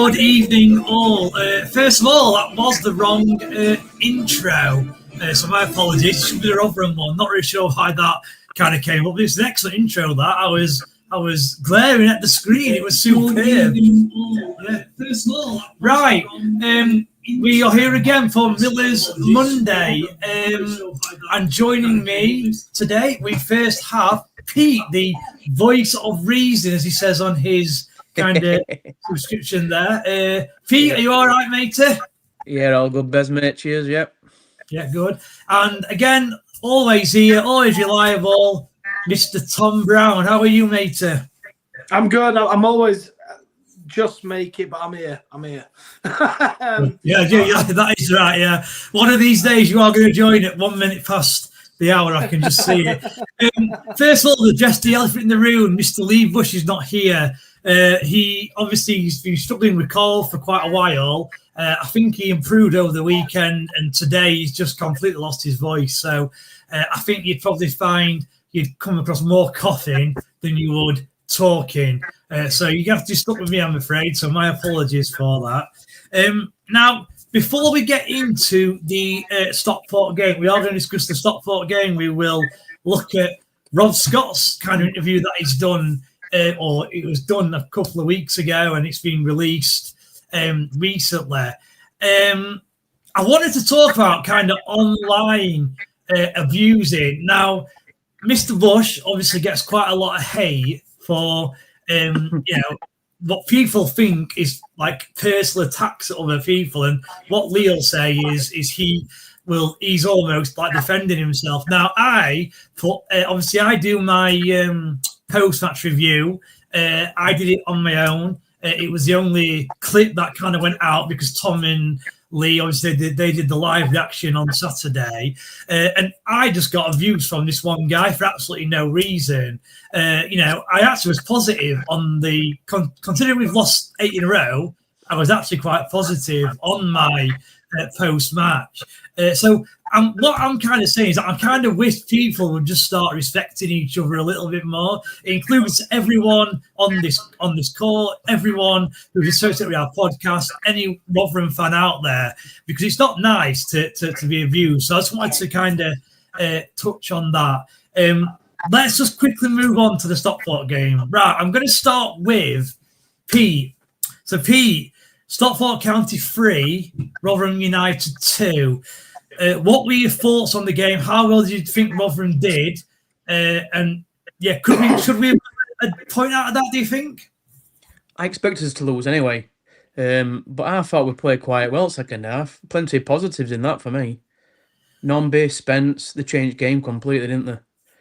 Good evening, all. First of all, that was the wrong intro, so my apologies. It should be the Rotherham one. Not really sure why that kind of came up. It's an excellent intro. That I was glaring at the screen. It was superb. Yeah. First of all, right. We are here again for Miller's Monday, and joining me today, we first have Pete, the voice of reason, as he says on his kind of subscription there. Pete, are you all right, matey? Yeah, all good, Bez, mate. Cheers, yep. Yeah, good. And again, always here, always reliable, Mr. Tom Brown. How are you, matey? I'm good. I'm always just make it, but I'm here. Yeah, that is right, yeah. One of these days you are going to join at 1 minute past the hour, I can just see it. First of all, address the elephant in the room. Mr. Lee Bush is not here. He's been struggling with cold for quite a while. I think he improved over the weekend, and today he's just completely lost his voice. So I think you'd probably find you'd come across more coughing than you would talking. So you have to stuck with me, I'm afraid. So my apologies for that. Now, before we get into the Stockport game, we are going to discuss the Stockport game. We will look at Rob Scott's kind of interview that he's done, or it was done a couple of weeks ago, and it's been released recently. I wanted to talk about kind of online abusing. Now, Mr. Bush obviously gets quite a lot of hate for, what people think is like personal attacks at other people, and what Lee'll say is he's almost like defending himself. Now, obviously I do my post-match review. I did it on my own. It was the only clip that kind of went out because Tom and Lee, obviously, they did the live reaction on Saturday. And I just got views from this one guy for absolutely no reason. I actually was positive on considering we've lost 8 in a row, I was actually quite positive on my post-match. So what I'm kind of saying is that I kind of wish people would just start respecting each other a little bit more. It includes everyone on this call, everyone who's associated with our podcast, any Rotherham fan out there, because it's not nice to be abused. So I just wanted to kind of touch on that. Let's just quickly move on to the Stockport game. Right, I'm going to start with Pete. So Pete, Stockport County 3, Rotherham United 2. What were your thoughts on the game? How well did you think Rotherham did? And yeah, should we point out of that, do you think? I expected us to lose anyway. But I thought we played quite well second half. Plenty of positives in that for me. Nombe, Spence, they changed game completely, didn't they?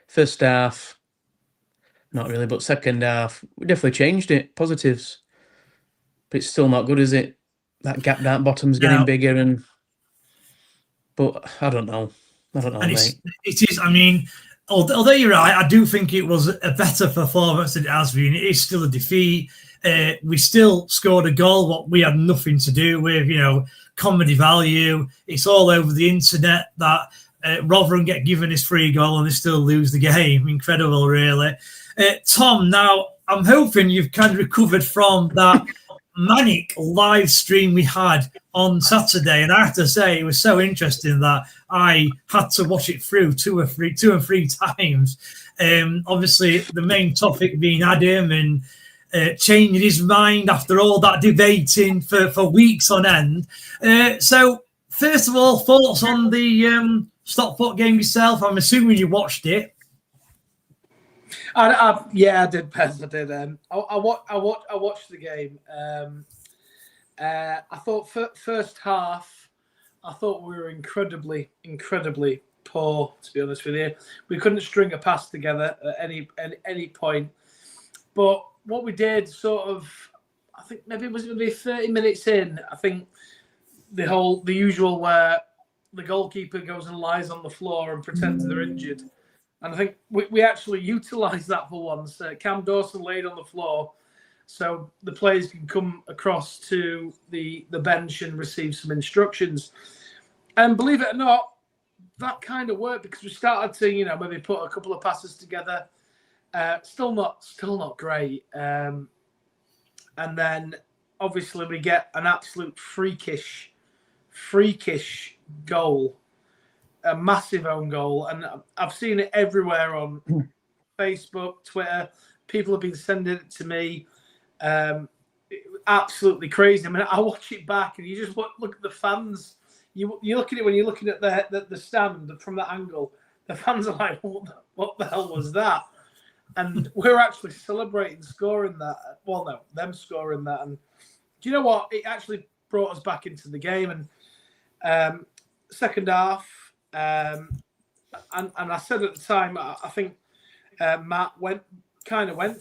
First half, not really, but second half, we definitely changed it. Positives. But it's still not good, is it? That gap down bottom's getting bigger, but I don't know. Mate. It is. I mean, although you're right, I do think it was a better performance than it has been. It is still a defeat. We still scored a goal, what we had nothing to do with. Comedy value. It's all over the internet that Rotherham get given this free goal and they still lose the game. Incredible, really. Tom, now I'm hoping you've kind of recovered from that manic live stream we had on Saturday, and I have to say it was so interesting that I had to watch it through two and three times. Obviously, the main topic being Adam and changing his mind after all that debating for weeks on end. So, first of all, thoughts on the Stockport game yourself? I'm assuming you watched it. I did, Pez. I did. I watched the game. I thought first half, I thought we were incredibly poor. To be honest with you, we couldn't string a pass together at any point. But what we did, sort of, I think maybe it was going to be 30 minutes in. I think the usual where the goalkeeper goes and lies on the floor and pretends they're injured. And I think we actually utilised that for once. Cam Dawson laid on the floor so the players can come across to the bench and receive some instructions. And believe it or not, that kind of worked because we started to, maybe put a couple of passes together. Still not great. And then obviously we get an absolute freakish goal, a massive own goal, and I've seen it everywhere on Facebook, Twitter. People have been sending it to me. Absolutely crazy. I mean, I watch it back, and you just look at the fans. You look at it when you're looking at the stand from that angle. The fans are like, "What the hell was that?" And we're actually celebrating scoring that. Well, no, them scoring that. And do you know what? It actually brought us back into the game. And second half, and I said at the time, I think Matt went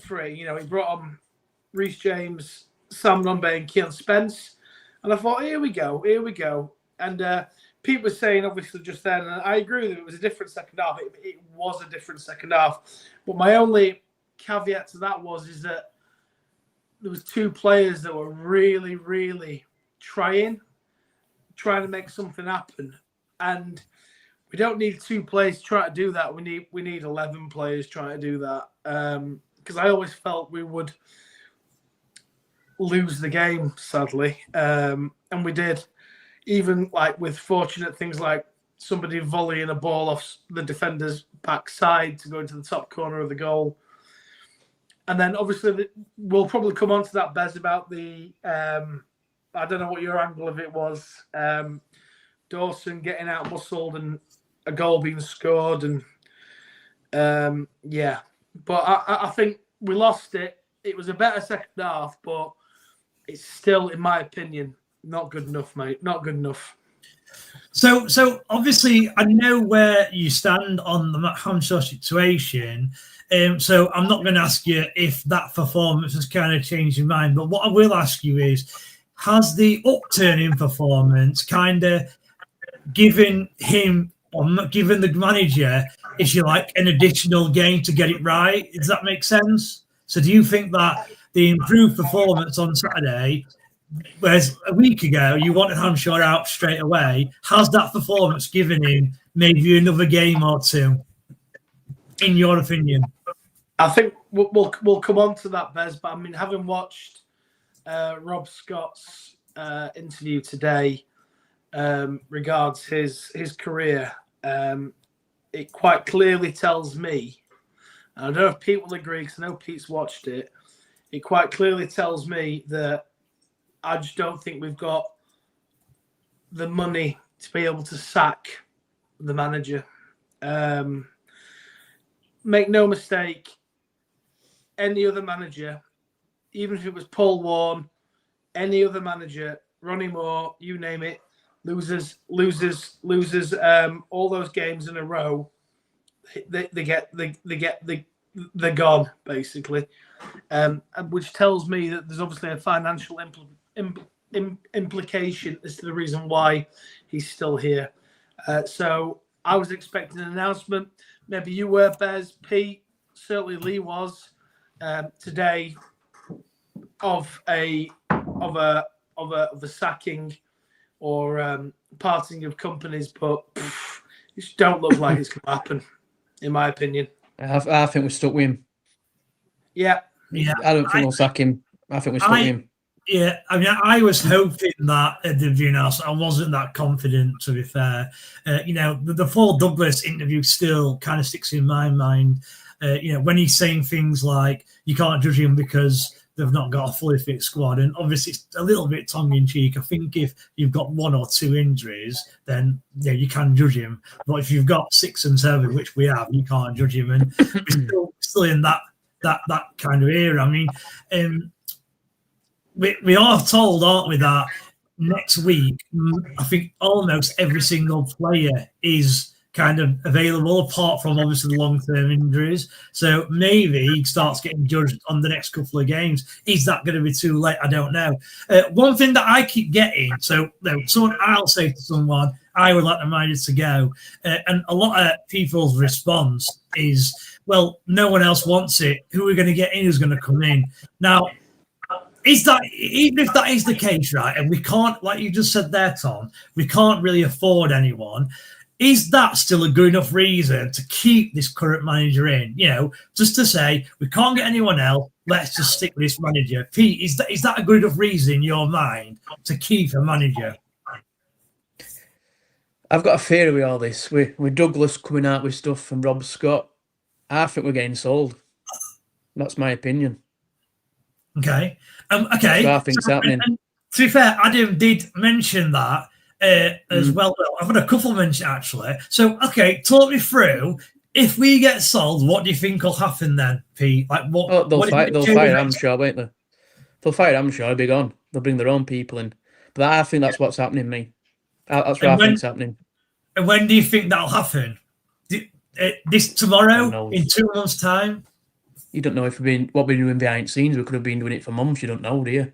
for it. You know, he brought on Reece James, Sam Nombe, and Kean Spence. And I thought, here we go. And Pete was saying, obviously, just then, and I agree that it was a different second half. It was a different second half. But my only caveat to that is that there was two players that were really, really trying to make something happen. And we don't need two players to try to do that. We need 11 players trying to do that. Because I always felt we would lose the game, sadly. And we did. Even like with fortunate things like somebody volleying a ball off the defender's backside to go into the top corner of the goal. And then obviously we'll probably come on to that, Bez, about the, I don't know what your angle of it was, Dawson getting out muscled and a goal being scored. And yeah, but I think we lost it. It was a better second half, but it's still, in my opinion, not good enough, mate. Not good enough. So obviously, I know where you stand on the Matt Hamshaw situation. So I'm not going to ask you if that performance has kind of changed your mind. But what I will ask you is, has the upturn in performance kind of given him, or given the manager, if you like, an additional game to get it right? Does that make sense? So do you think that the improved performance on Saturday, whereas a week ago you wanted Hamshaw out straight away, has that performance given him maybe another game or two, in your opinion? I think we'll come on to that, Bez, but I mean, having watched Rob Scott's interview today regards his career, it quite clearly tells me, and I don't know if Pete will agree because I know Pete's watched it, it quite clearly tells me that I just don't think we've got the money to be able to sack the manager. Make no mistake, any other manager, even if it was Paul Warne, any other manager, Ronnie Moore, you name it, loses all those games in a row, they're gone, basically. Which tells me that there's obviously a financial implication as to the reason why he's still here. So I was expecting an announcement. Maybe you were, Bez, Pete, certainly Lee was today of a sacking or parting of companies, but it just don't look like it's going to happen, in my opinion. I think we're stuck with him. Yeah. I don't think we'll sack him. I think we're stuck with him. Yeah, I mean, I was hoping that at the Viewhouse, I wasn't that confident, to be fair. The Paul Douglas interview still kind of sticks in my mind. When he's saying things like, you can't judge him because they've not got a fully fit squad. And obviously, it's a little bit tongue-in-cheek. I think if you've got 1 or 2 injuries, then you can judge him. But if you've got 6 and 7, which we have, you can't judge him. And we're still in that kind of era. I mean, we are told, aren't we, that next week, I think almost every single player is kind of available, apart from obviously the long-term injuries. So maybe he starts getting judged on the next couple of games. Is that going to be too late? I don't know. One thing that I keep getting, I'll say to someone, I would like the manager to go. And a lot of people's response is, well, no one else wants it. Who are we going to get in? Who's going to come in? Now, even if that is the case, right, and we can't, like you just said there, Tom, we can't really afford anyone. is that still a good enough reason to keep this current manager in? Just to say we can't get anyone else. Let's just stick with this manager. Pete, is that a good enough reason in your mind to keep a manager? I've got a theory with all this. With Douglas coming out with stuff from Rob Scott, I think we're getting sold. That's my opinion. Okay. Okay. So I think it's happening. And to be fair, Adam did mention that as well. I've got a couple mentioned actually. So, okay, talk me through. If we get sold, what do you think will happen then, Pete? Like what? Oh, they'll fire Hamshaw, won't they? They'll fire Hamshaw. He'll be gone. They'll bring their own people in. But I think that's what's happening. That's what I think's happening. And when do you think that'll happen? This tomorrow? In 2 months' time? You don't know what we're doing behind the scenes. We could have been doing it for months. You don't know, do you?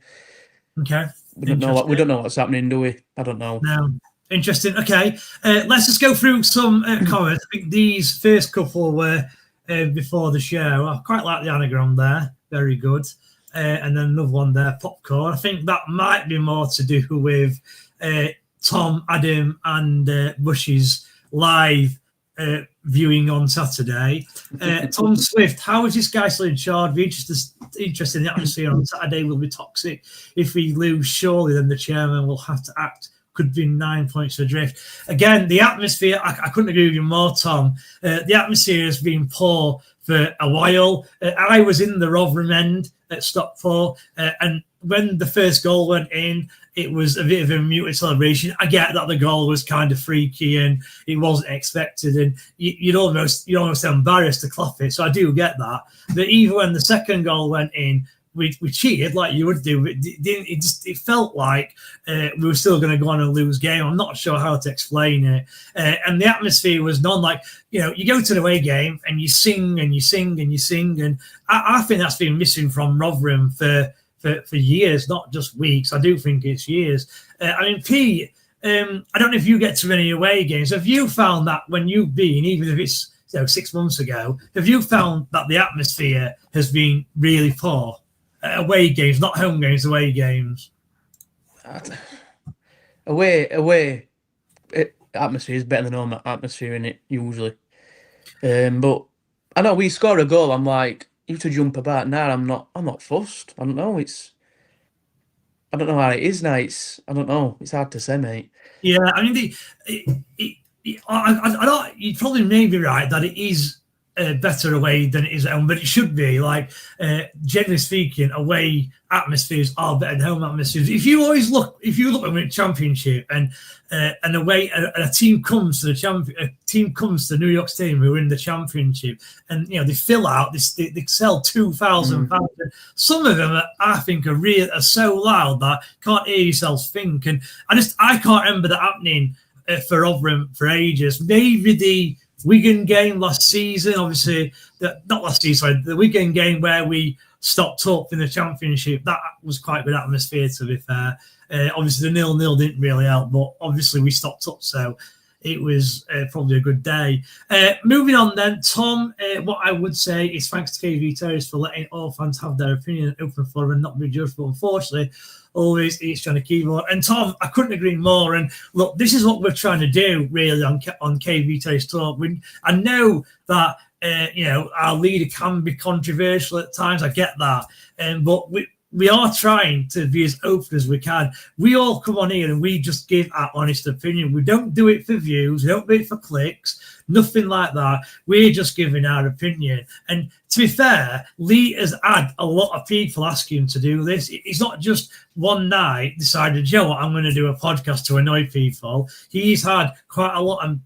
Okay. We don't know what's happening, do we? I don't know. No. Interesting. Okay. Let's just go through some comments. I think these first couple were before the show. I quite like the anagram there. Very good. And then another one there, popcorn. I think that might be more to do with Tom, Adam, and Bush's live viewing on Saturday. Tom Swift, how is this guy still in charge? Be interested in the atmosphere on Saturday will be toxic. If we lose, surely then the chairman will have to act. Could be 9 points adrift. Again, the atmosphere, I couldn't agree with you more, Tom. The atmosphere has been poor for a while. I was in the Rotherham end at Stockport, and when the first goal went in, it was a bit of a muted celebration. I get that the goal was kind of freaky and it wasn't expected, and you're almost embarrassed to clap it. So I do get that. But even when the second goal went in, we cheated like you would do. It felt like we were still going to go on and lose game. I'm not sure how to explain it. And the atmosphere was none like, you go to the away game and you sing and you sing and you sing. And I think that's been missing from Rotherham for years, not just weeks. I do think it's years. Pete, I don't know if you get to many away games. Have you found that when you've been, even if it's 6 months ago, have you found that the atmosphere has been really poor? Away games, not home games, away games. Away atmosphere is better than home atmosphere in it usually. But I know we score a goal. I'm like, you to jump about now. I'm not fussed. I don't know. I don't know how it is now. I don't know. It's hard to say, mate. Yeah, I mean, I don't. You probably may be right that it is better away than it is at home, but it should be like generally speaking, away atmospheres are better than home atmospheres. If you look at the championship and away a team comes to the New York Stadium who are in the championship, and they fill out this, they sell 2,000 pounds. Some of them I think are so loud that can't hear yourself think, and I can't remember that happening for Rotherham for ages. Maybe the Wigan game last season, obviously, the Wigan game where we stopped up in the championship, that was quite good atmosphere, to be fair. Obviously, the 0-0 didn't really help, but obviously we stopped up, so it was probably a good day. Moving on then, Tom, what I would say is thanks to KV Terrace for letting all fans have their opinion open for them and not be judged, but unfortunately, always each trying to keyboard. And Tom, I couldn't agree more. And look, this is what we're trying to do really on KV Terrace Talk. I know that our leader can be controversial at times. I get that, but we are trying to be as open as we can. We all come on here and we just give our honest opinion. We don't do it for views. We don't do it for clicks. Nothing like that. We're just giving our opinion. And to be fair, Lee has had a lot of people asking him to do this. It's not just one night decided, I'm going to do a podcast to annoy people. He's had quite a lot of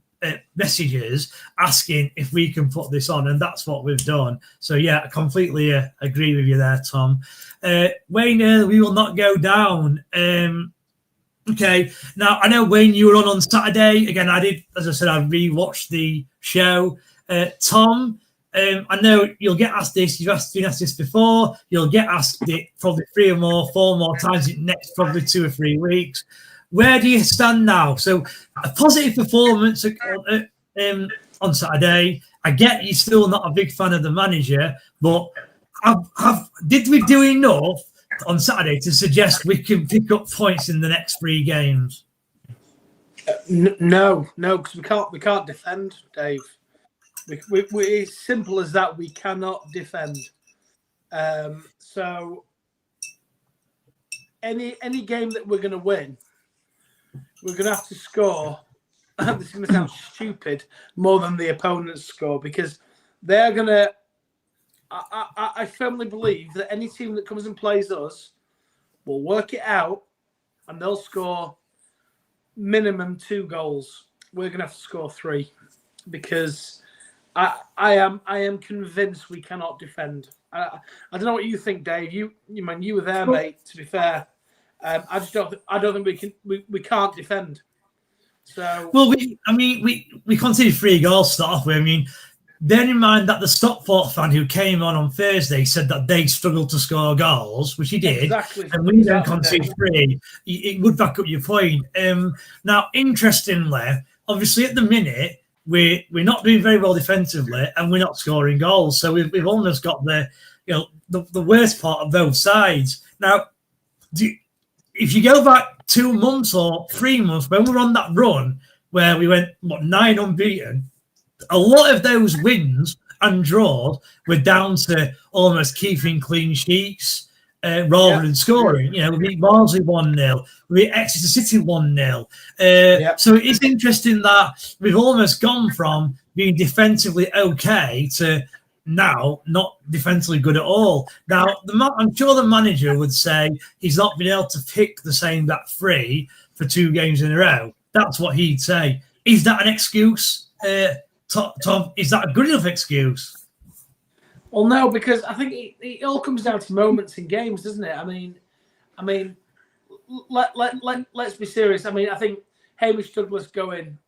messages asking if we can put this on, and that's what we've done. So yeah, I completely agree with you there, Tom. Wayne, we will not go down. Okay, now I know, Wayne, you were on Saturday. Again, I did, as I said, I rewatched the show. Tom, I know you'll get asked this. You've been asked this before. You'll get asked it probably 4 more times in the next probably 2 or 3 weeks. Where do you stand now? So a positive performance on Saturday. I get you're still not a big fan of the manager, but did we do enough on Saturday to suggest we can pick up points in the next 3 games? No, because we can't defend, Dave. We it's simple as that. We cannot defend. So any game that we're going to win, we're going to have to score. This is going to sound stupid, more than the opponent's score, because they're going to. I firmly believe that any team that comes and plays us will work it out, and they'll score minimum 2 goals. We're going to have to score 3, because I am convinced we cannot defend. I don't know what you think, Dave. You were there, mate. To be fair, I don't think we can't defend. So we conceded 3 goals to start off with. I mean, bearing in mind that the Stockport fan who came on Thursday said that they struggled to score goals, which he did, and we then conceded 3. It would back up your point. Now, interestingly, obviously at the minute we're not doing very well defensively, and we're not scoring goals. So we've almost got the worst part of both sides. Now, if you go back 2 months or 3 months, when we were on that run where we went 9 unbeaten, a lot of those wins and draws were down to almost keeping clean sheets rather than scoring. We beat Barnsley 1-0, we beat Exeter City 1-0. So it's interesting that we've almost gone from being defensively okay to now not defensively good at all. Now, I'm sure the manager would say he's not been able to pick the same back 3 for 2 games in a row. That's what he'd say. Is that an excuse, Tom? Is that a good enough excuse? Well, no, because I think it all comes down to moments in games, doesn't it? I mean, let's be serious. I mean, I think Hamish Douglas being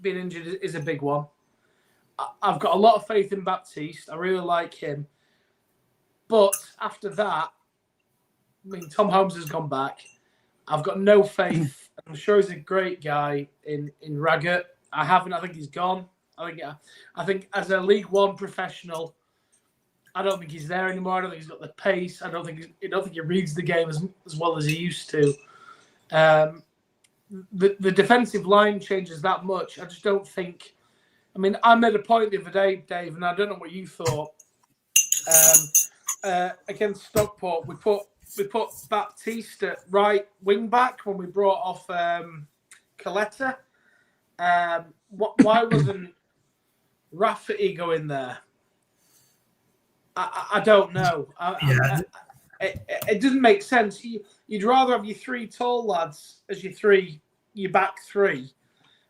injured is a big one. I've got a lot of faith in Baptiste. I really like him. But after that, I mean, Tom Holmes has gone back. I've got no faith. I'm sure he's a great guy in Raggett. I think he's gone. I think as a League One professional, I don't think he's there anymore. I don't think he's got the pace. I don't think he reads the game as well as he used to. The defensive line changes that much. I just don't think. I mean, I made a point the other day, Dave, and I don't know what you thought. Against Stockport, we put Baptiste at right wing back when we brought off Coletta. Why wasn't Rafferty going there? I don't know. It doesn't make sense. You'd rather have your 3 tall lads as your back 3,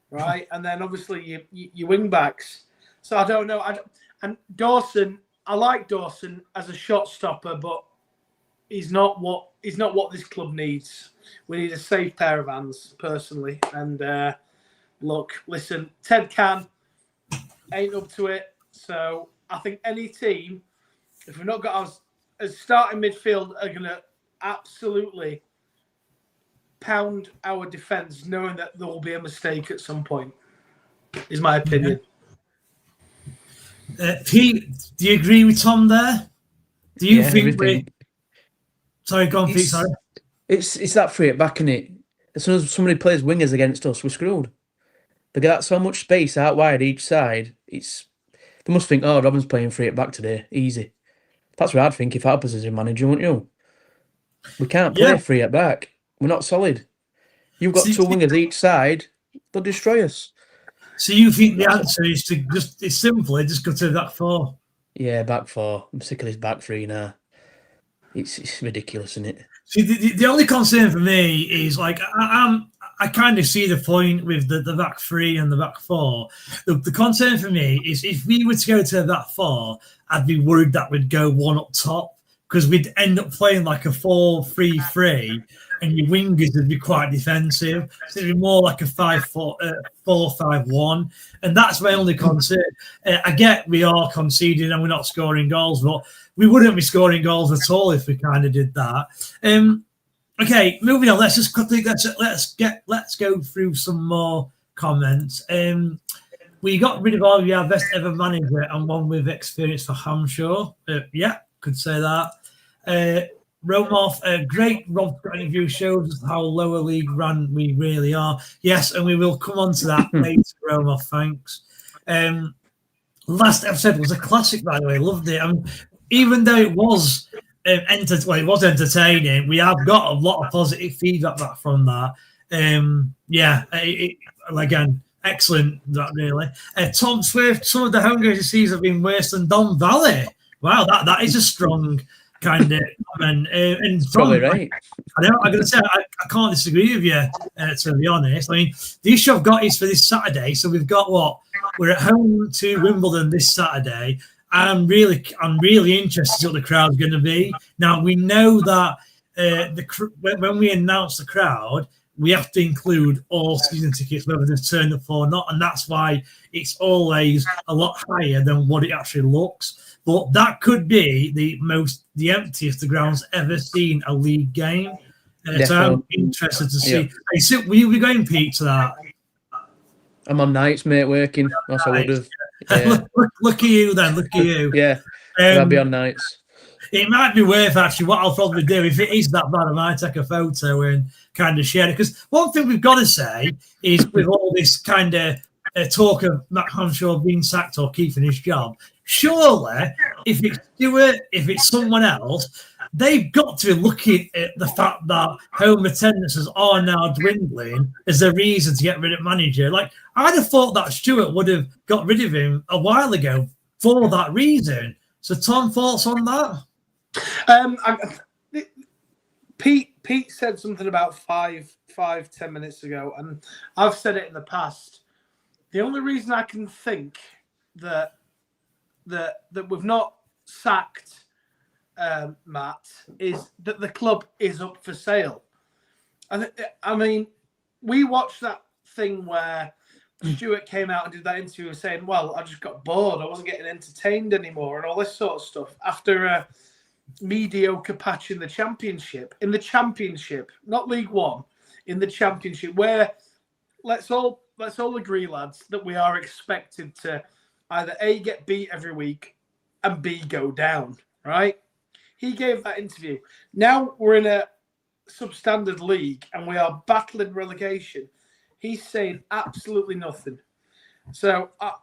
right? And then obviously your wing backs. So I don't know. And Dawson, I like Dawson as a shot stopper, but he's not what this club needs. We need a safe pair of hands, personally. And look, listen, Ted Can ain't up to it. So I think any team, if we've not got our starting midfield, are going to absolutely pound our defence, knowing that there will be a mistake at some point, is my opinion. Pete, do you agree with Tom there? Do you think Sorry, go on, Pete, sorry. It's that 3 at back, isn't it? As soon as somebody plays wingers against us, we're screwed. They get so much space out wide each side. They must think, oh, Robin's playing 3 at back today. Easy. That's what I'd think if I was as a manager, wouldn't you? We can't play 3 at back. We're not solid. You've got 2 wingers each side. They'll destroy us. So you think the answer is to it's simply just go to the back 4? Yeah, back 4. I'm sick of this back 3 now. It's ridiculous, isn't it? See, the only concern for me is I kind of see the point with the back 3 and the back 4. The concern for me is if we were to go to that 4, I'd be worried that we'd go 1 up top, because we'd end up playing like a 4-3-3, and your wingers would be quite defensive. So it'd be more like a 4-5-1, and that's my only concern. I get we are conceding and we're not scoring goals, but we wouldn't be scoring goals at all if we kind of did that. Okay, moving on. Let's just quickly let's go through some more comments. We got rid of our best ever manager and one with experience for Hamshaw. Yeah, could say that. Romoff, a great Rob interview shows us how lower league run we really are. Yes, and we will come on to that later, Romoff. Thanks. Last episode was a classic, by the way. Loved it. I mean, even though it was it was entertaining, we have got a lot of positive feedback back from that. Again, excellent. That really. Tom Swift. Some of the home games he sees have been worse than Don Valley. Wow, that is a strong kind of comment. And probably right. I know. I'm going to say I can't disagree with you. To be honest, I mean the issue I've got is for this Saturday. So we've got we're at home to Wimbledon this Saturday. I'm really interested in what the crowd's going to be. Now we know that when we announce the crowd, we have to include all season tickets, whether they've turned up or not, and that's why it's always a lot higher than what it actually looks. But that could be the emptiest the ground's ever seen a league game. So I'm interested to see. Hey, so will you be going, Pete, to that? I'm on nights, mate, working. Else I would have. Yeah. Look at you then. Look at you. Yeah. I'll be on nights. It might be worth actually. What I'll probably do if it is that bad, I might take a photo and kind of share it. Because one thing we've got to say is, with all this kind of talk of Matt Hamshaw being sacked or keeping his job, surely if it's Stewart, if it's someone else, they've got to be looking at the fact that home attendances are now dwindling as a reason to get rid of manager. Like, I'd have thought that Stewart would have got rid of him a while ago for that reason. So, Tom, thoughts on that? Pete said something about 10 minutes ago, and I've said it in the past. The only reason I can think that we've not sacked Matt is that the club is up for sale. I mean, we watched that thing where Stewart came out and did that interview saying, well, I just got bored. I wasn't getting entertained anymore and all this sort of stuff after a mediocre patch in the championship. In the championship, not League One, in the championship, where let's all agree, lads, that we are expected to either A, get beat every week, and B, go down, right? He gave that interview. Now we're in a substandard league and we are battling relegation. He's saying absolutely nothing. So I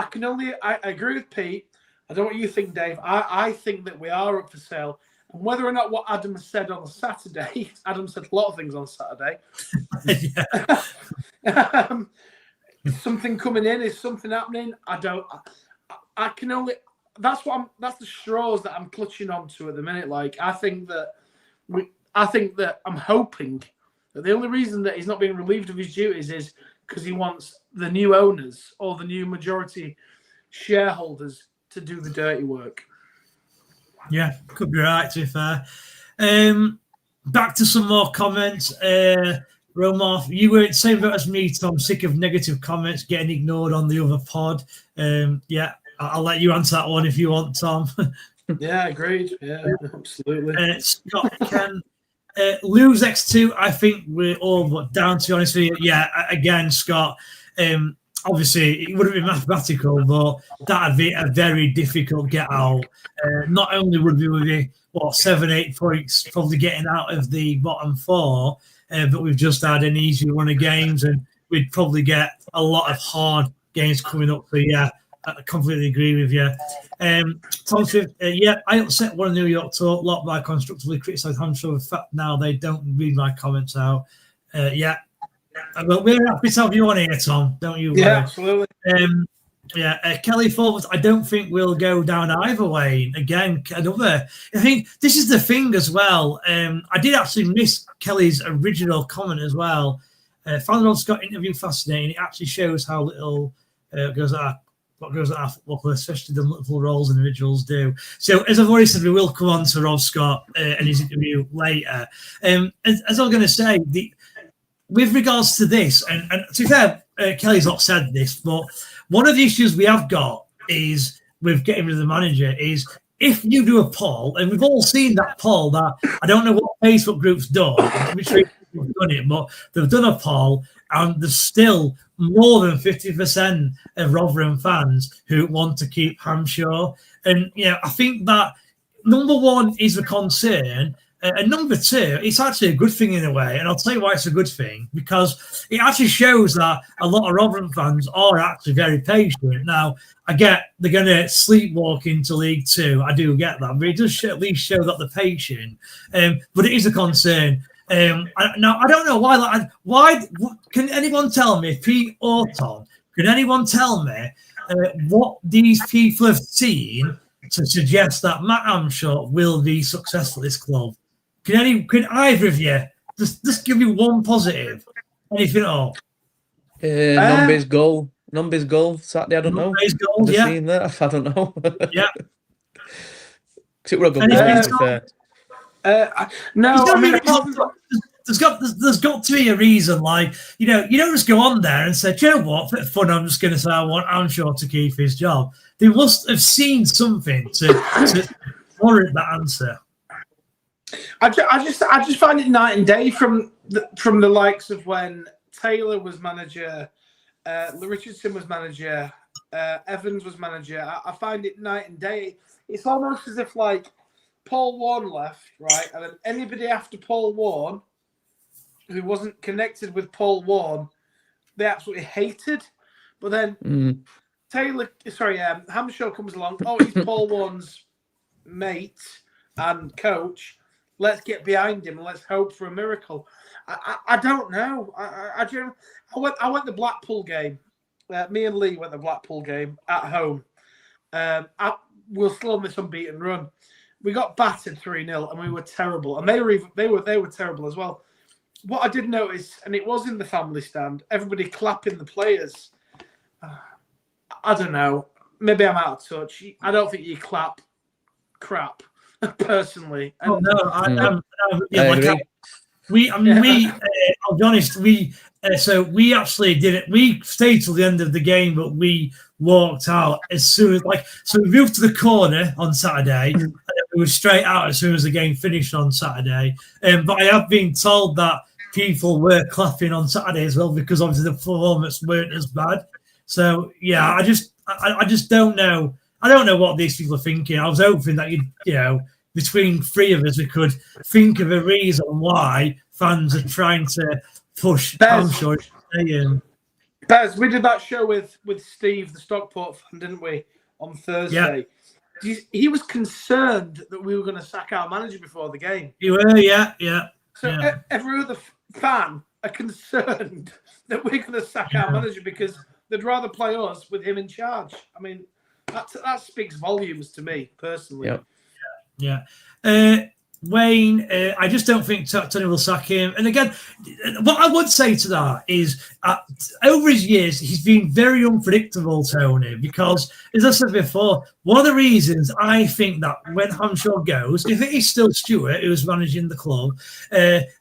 agree with Pete. I don't know what you think, Dave. I think that we are up for sale. And whether or not what Adam has said on Saturday, Adam said a lot of things on Saturday. Something coming in, is something happening? I can only. That's the straws that I'm clutching onto at the minute. Like, I think that I'm hoping that the only reason that he's not being relieved of his duties is because he wants the new owners or the new majority shareholders to do the dirty work. Yeah, could be right, to be fair. Back to some more comments. Romoff, you were the same boat as me, Tom. Sick of negative comments getting ignored on the other pod. Yeah, I'll let you answer that one if you want, Tom. Yeah, agreed. Yeah, absolutely. Scott Ken. Lose X2, I think we're all down, to be honest with you. Yeah, again, Scott, obviously it wouldn't be mathematical, but that'd be a very difficult get out. Not only would we be 7-8 points probably getting out of the bottom four, but we've just had an easy run of games and we'd probably get a lot of hard games coming up. So yeah, I completely agree with you. Tom Swift, I upset one of New York talk lot by constructively criticised Hamshaw. In fact, now they don't read my comments out. Well, we're happy to have you on here, Tom. Don't you? Yeah, absolutely. Kelly Fulton, I don't think we'll go down either way. Again, I think this is the thing as well. I did actually miss Kelly's original comment as well. Found the Rod Scott interview fascinating. It actually shows how little goes at our football, especially the little roles individuals do. So, as I've already said, we will come on to Rod Scott and his interview later. As I'm going to say, with regards to this, and to be fair, Kelly's not said this, but one of the issues we have got is with getting rid of the manager is if you do a poll, and we've all seen that poll that I don't know what Facebook group's done, which we've done it, but they've done a poll and there's still more than 50% of Rotherham fans who want to keep Hamshaw. And I think that number one is a concern. And number two, it's actually a good thing in a way. And I'll tell you why it's a good thing, because it actually shows that a lot of Rotherham fans are actually very patient. Now, I get they're going to sleepwalk into League Two. I do get that. But it does at least show that they're patient. But it is a concern. Now, I don't know why. Why can anyone tell me, Pete Orton, can anyone tell me what these people have seen to suggest that Matt Hamshaw will be successful at this club? Can either of you just give me one positive? Anything at all? Numbers goal Saturday. I don't know. Goal, yeah. Seen that? I don't know. Yeah. Because it would have gone no, I mean, there's got to be a reason. Like, you don't just go on there and say, you know what, for fun, I'm just going to say I want Hamshaw to keep his job. They must have seen something to warrant that answer. I just find it night and day from the likes of when Taylor was manager, Richardson was manager, Evans was manager. I find it night and day. It's almost as if like Paul Warne left, right, and then anybody after Paul Warne who wasn't connected with Paul they absolutely hated. But then Hamshaw comes along. Oh, he's Paul Warne's mate and coach. Let's get behind him and let's hope for a miracle. I don't know. I went the Blackpool game. Me and Lee went the Blackpool game at home. We'll still on this unbeaten run. We got battered 3-0 and we were terrible. And they were terrible as well. What I did notice, and it was in the family stand, everybody clapping the players. I don't know. Maybe I'm out of touch. I don't think you clap crap, personally. Oh, no, I'll be honest, so we actually didn't. We stayed till the end of the game, but we walked out as soon as so we moved to the corner on Saturday, and then we were straight out as soon as the game finished on Saturday. But I have been told that people were clapping on Saturday as well, because obviously the performance weren't as bad. So yeah, I just don't know. I don't know what these people are thinking. I was hoping that between three of us, we could think of a reason why fans are trying to push Hamshaw. Bez, we did that show with Steve, the Stockport fan, didn't we, on Thursday? Yeah. He was concerned that we were going to sack our manager before the game. You were, yeah. So every other fan are concerned that we're going to sack our manager because they'd rather play us with him in charge. I mean, that speaks volumes to me personally. Yeah. Wayne, I just don't think Tony will sack him. And again, what I would say to that is over his years, he's been very unpredictable, Tony, because, as I said before, one of the reasons I think that when Hamshaw goes, if it is still Stewart who's managing the club,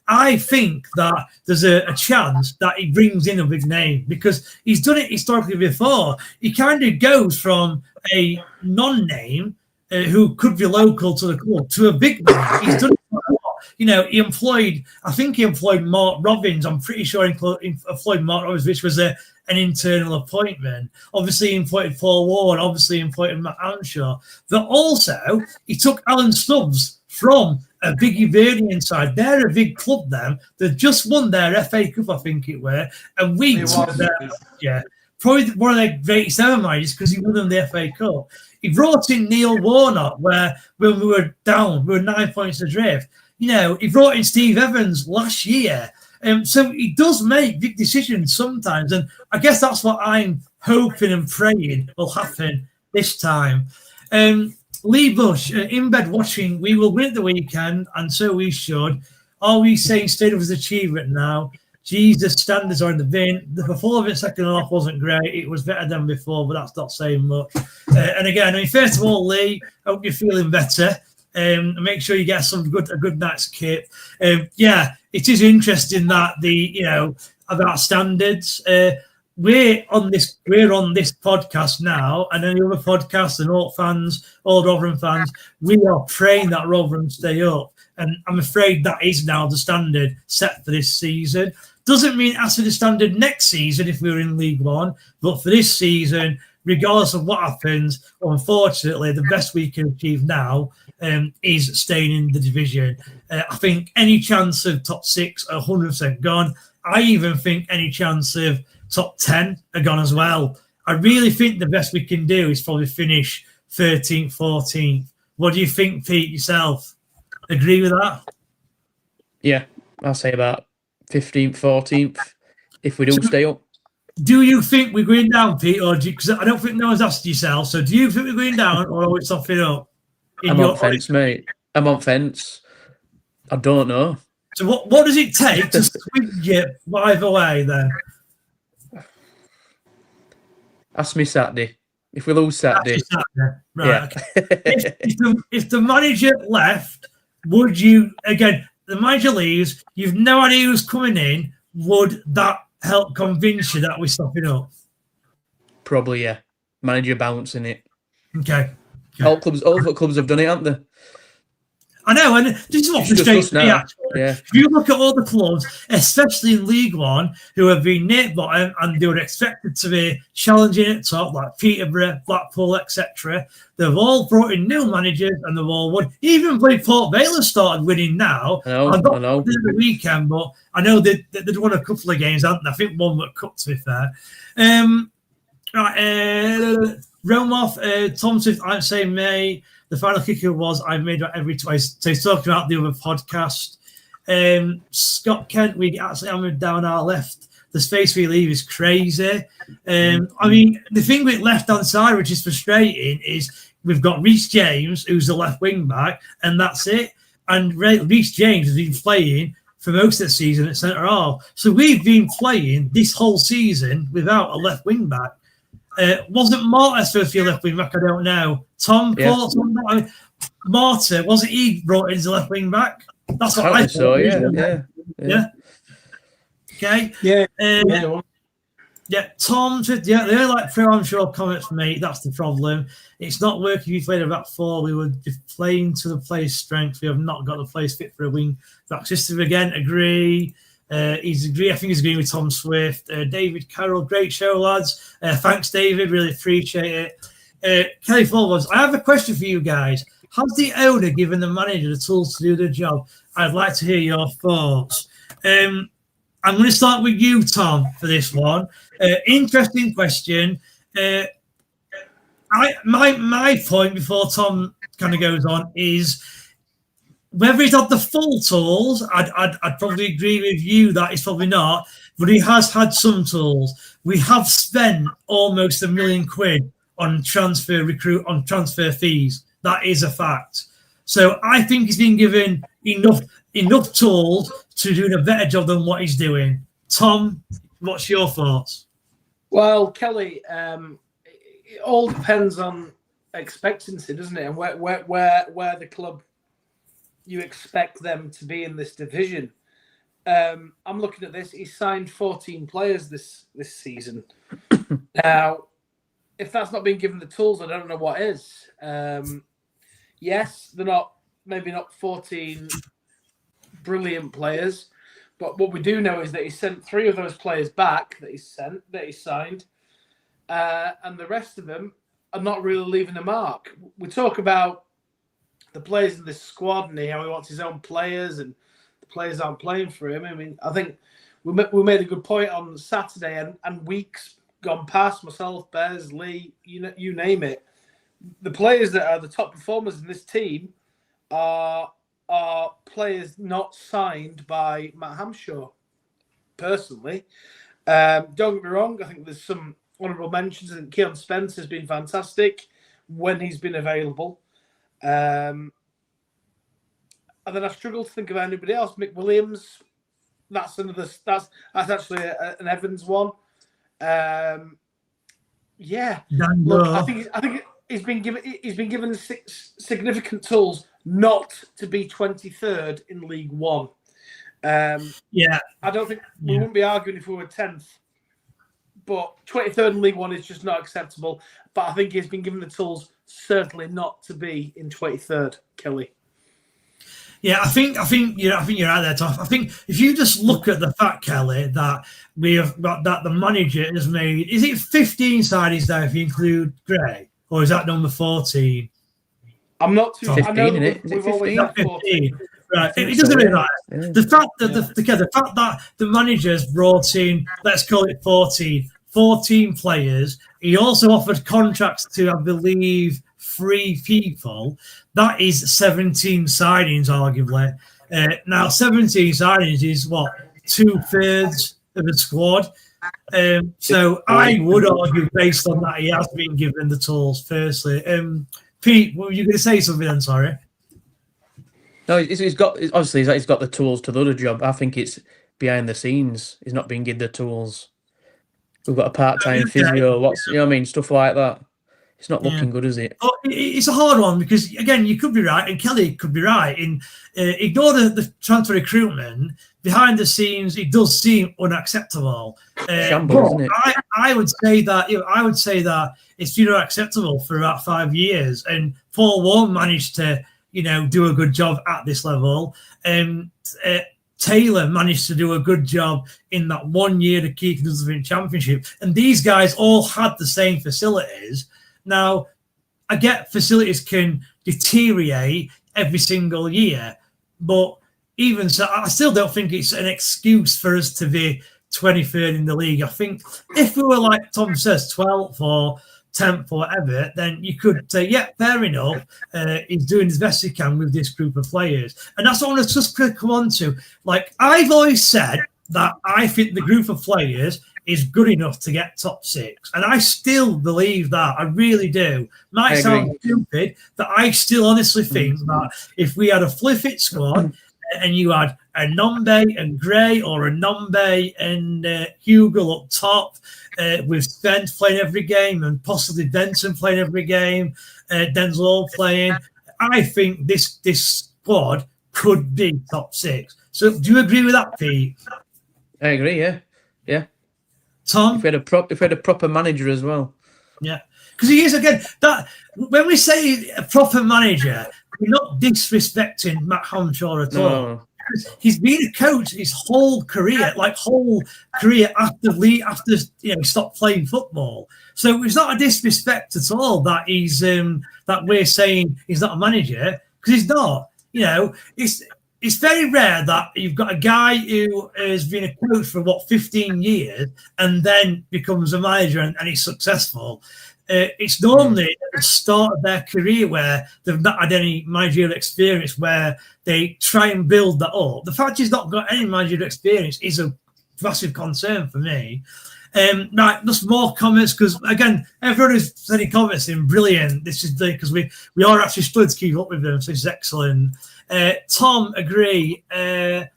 I think that there's a chance that he brings in a big name, because he's done it historically before. He kind of goes from a non-name who could be local to the club to a big man. He's done it quite a lot. He employed Mark Robbins. I'm pretty sure he employed Mark Robbins, which was an internal appointment. Obviously, he employed Paul Ward. Obviously, he employed Matt Hamshaw. But also, he took Alan Stubbs from a big Hibernian side. They're a big club, then. They've just won their FA Cup, I think it were. And we took their, probably one of their greatest ever managers, because he won them the FA Cup. He brought in Neil Warnock, where when we were down, we were 9 points adrift. He brought in Steve Evans last year. So he does make big decisions sometimes. And I guess that's what I'm hoping and praying will happen this time. Lee Bush, in bed watching, we will win at the weekend, and so we should. Are we saying state of his achievement now? Jesus, standards are in the bin. The performance second half wasn't great. It was better than before, but that's not saying much. And again, first of all, Lee, hope you're feeling better. Make sure you get a good night's kip. It is interesting that about standards. We're on this podcast now, and any other podcasts and all Rotherham fans, we are praying that Rotherham stay up. And I'm afraid that is now the standard set for this season. Doesn't mean it has to be the standard next season if we're in League One, but for this season, regardless of what happens, unfortunately, the best we can achieve now is staying in the division. I think any chance of top 6 are 100% gone. I even think any chance of top 10 are gone as well. I really think the best we can do is probably finish 13th, 14th. What do you think, Pete, yourself? Agree with that? Yeah, I'll say about 15th, 14th, if we don't stay up. Do you think we're going down, Pete, or because I don't think no one's asked yourself, so do you think we're going down or are we stopping up? I'm on fence, mate. I'm on fence. I don't know. So what does it take to swing it either way then? Ask me Saturday. If we lose Saturday. Right. Yeah. Okay. if the manager left, would you, again, the manager leaves, you've no idea who's coming in, would that help convince you that we're stopping up? Probably, yeah. Manager bouncing it. Okay. All the clubs have done it, haven't they? I know, and this is what frustrates me, actually. Yeah. If you look at all the clubs, especially in League One, who have been near bottom and they were expected to be challenging at top, like Peterborough, Blackpool, etc., they've all brought in new managers and they've all won. Even Port Vale has started winning now. I know. The weekend, but I know they'd won a couple of games, haven't they? I think one were cut, to be fair. Romoff, Tom Swift, I'm saying May. The final kicker was I made that every twice. So he's talking about the other podcast. Scott Kent, we actually hammered down our left. The space we leave is crazy. I mean, the thing with left-hand side, which is frustrating, is we've got Reece James, who's the left wing back, and that's it. And Reece James has been playing for most of the season at centre half. So we've been playing this whole season without a left wing back. Wasn't Marta supposed to be a left wing back? I don't know. Tom, yeah. Thoughts on that? I mean, Marta, wasn't he brought in as a left wing back? That's what I thought. So, yeah. Okay. Yeah. Tom said, they only like throw Hamshaw comments from me. That's the problem. It's not working. If we played a back 4, we would be playing to the player's strength. We have not got the players fit for a wing back system again. Agree. I think he's agreeing with Tom Swift. David Carroll, great show, lads. Thanks, David. Really appreciate it. Kelly Fulvans, I have a question for you guys. Has the owner given the manager the tools to do the job? I'd like to hear your thoughts. I'm going to start with you, Tom, for this one. Interesting question. My point before Tom kind of goes on is whether he's had the full tools. I'd probably agree with you that he's probably not, but he has had some tools. We have spent almost £1 million on transfer fees. That is a fact. So I think he's been given enough tools to do a better job than what he's doing. Tom, what's your thoughts? Well, Kelly, it all depends on expectancy, doesn't it? And where the club you expect them to be in this division. I'm looking at this. He signed 14 players this season. Now, if that's not being given the tools, I don't know what is. Yes, they're maybe not 14 brilliant players, but what we do know is that he sent 3 of those players back that he signed, and the rest of them are not really leaving a mark. We talk about the players in this squad and how he wants his own players and the players aren't playing for him. I mean, I think we made a good point on Saturday and weeks gone past, myself, Bez, Lee, you name it. The players that are the top performers in this team are players not signed by Matt Hamshaw, personally. Don't get me wrong, I think there's some honourable mentions. I think Keon Spence has been fantastic when he's been available. And then I struggle to think of anybody else. Mick Williams, that's actually an Evans one. Look, I think he's been given significant tools not to be 23rd in League One. I don't think we wouldn't be arguing if we were 10th, but 23rd in League One is just not acceptable. But I think he's been given the tools certainly not to be in 23rd, Kelly. Yeah, I think you're right there, Tom. I think if you just look at the fact, Kelly, that we have got that the manager has made, is it 15 signings now if you include Gray, or is that number 14? I'm not too. 15, I know isn't it? Is it we've always 15? had 14. Right, it so, doesn't really yeah. matter. Yeah. The fact that the fact that the manager's brought in, let's call it 14 players. He also offered contracts to, I believe, 3 people. That is 17 signings, arguably. Now, 17 signings is what, 2/3 of the squad. So I would argue, based on that, he has been given the tools. Firstly, Pete, what were you going to say something? Then, sorry. No, he's got the tools to do the job. I think it's behind the scenes. He's not being given the tools. We've got a part-time physio. Stuff like that. It's not looking good, is it? Oh, it's a hard one because, again, you could be right, and Kelly could be right. In ignore the transfer recruitment, behind the scenes, it does seem unacceptable. Shambles, isn't it? I would say that it's been unacceptable for about 5 years, and Paul Warren managed to do a good job at this level. Taylor managed to do a good job in that 1 year to keep the championship, and these guys all had the same facilities. Now, I get facilities can deteriorate every single year, but even so, I still don't think it's an excuse for us to be 23rd in the league. I think if we were, like Tom says, 12th or 10th or whatever, then you could say, yeah, fair enough. He's doing as best he can with this group of players. And that's what I want to just come on to. Like, I've always said that I think the group of players is good enough to get top 6. And I still believe that. I really do. Might sound stupid, but I still honestly think that if we had a flip-it squad and you had a Nombe and Gray, or a Nombe and Hugo up top, with Spence playing every game and possibly Benson playing every game, Denzel playing, I think this squad could be top 6. So do you agree with that, Pete? I agree, yeah. Tom? If we had a proper manager as well. Yeah. Because he is, again, that when we say a proper manager, we're not disrespecting Matt Hamshaw at all. He's been a coach his whole career, after he stopped playing football. So it's not a disrespect at all that he's that we're saying he's not a manager, because he's not. It's very rare that you've got a guy who has been a coach for 15 years and then becomes a manager and he's successful. It's normally at the start of their career where they've not had any managerial experience, where they try and build that up. The fact he's not got any managerial experience is a massive concern for me. Right, just more comments, because again, everyone who's sending comments in brilliant. This is because we are actually struggling to keep up with them, so this is excellent. Tom, agree.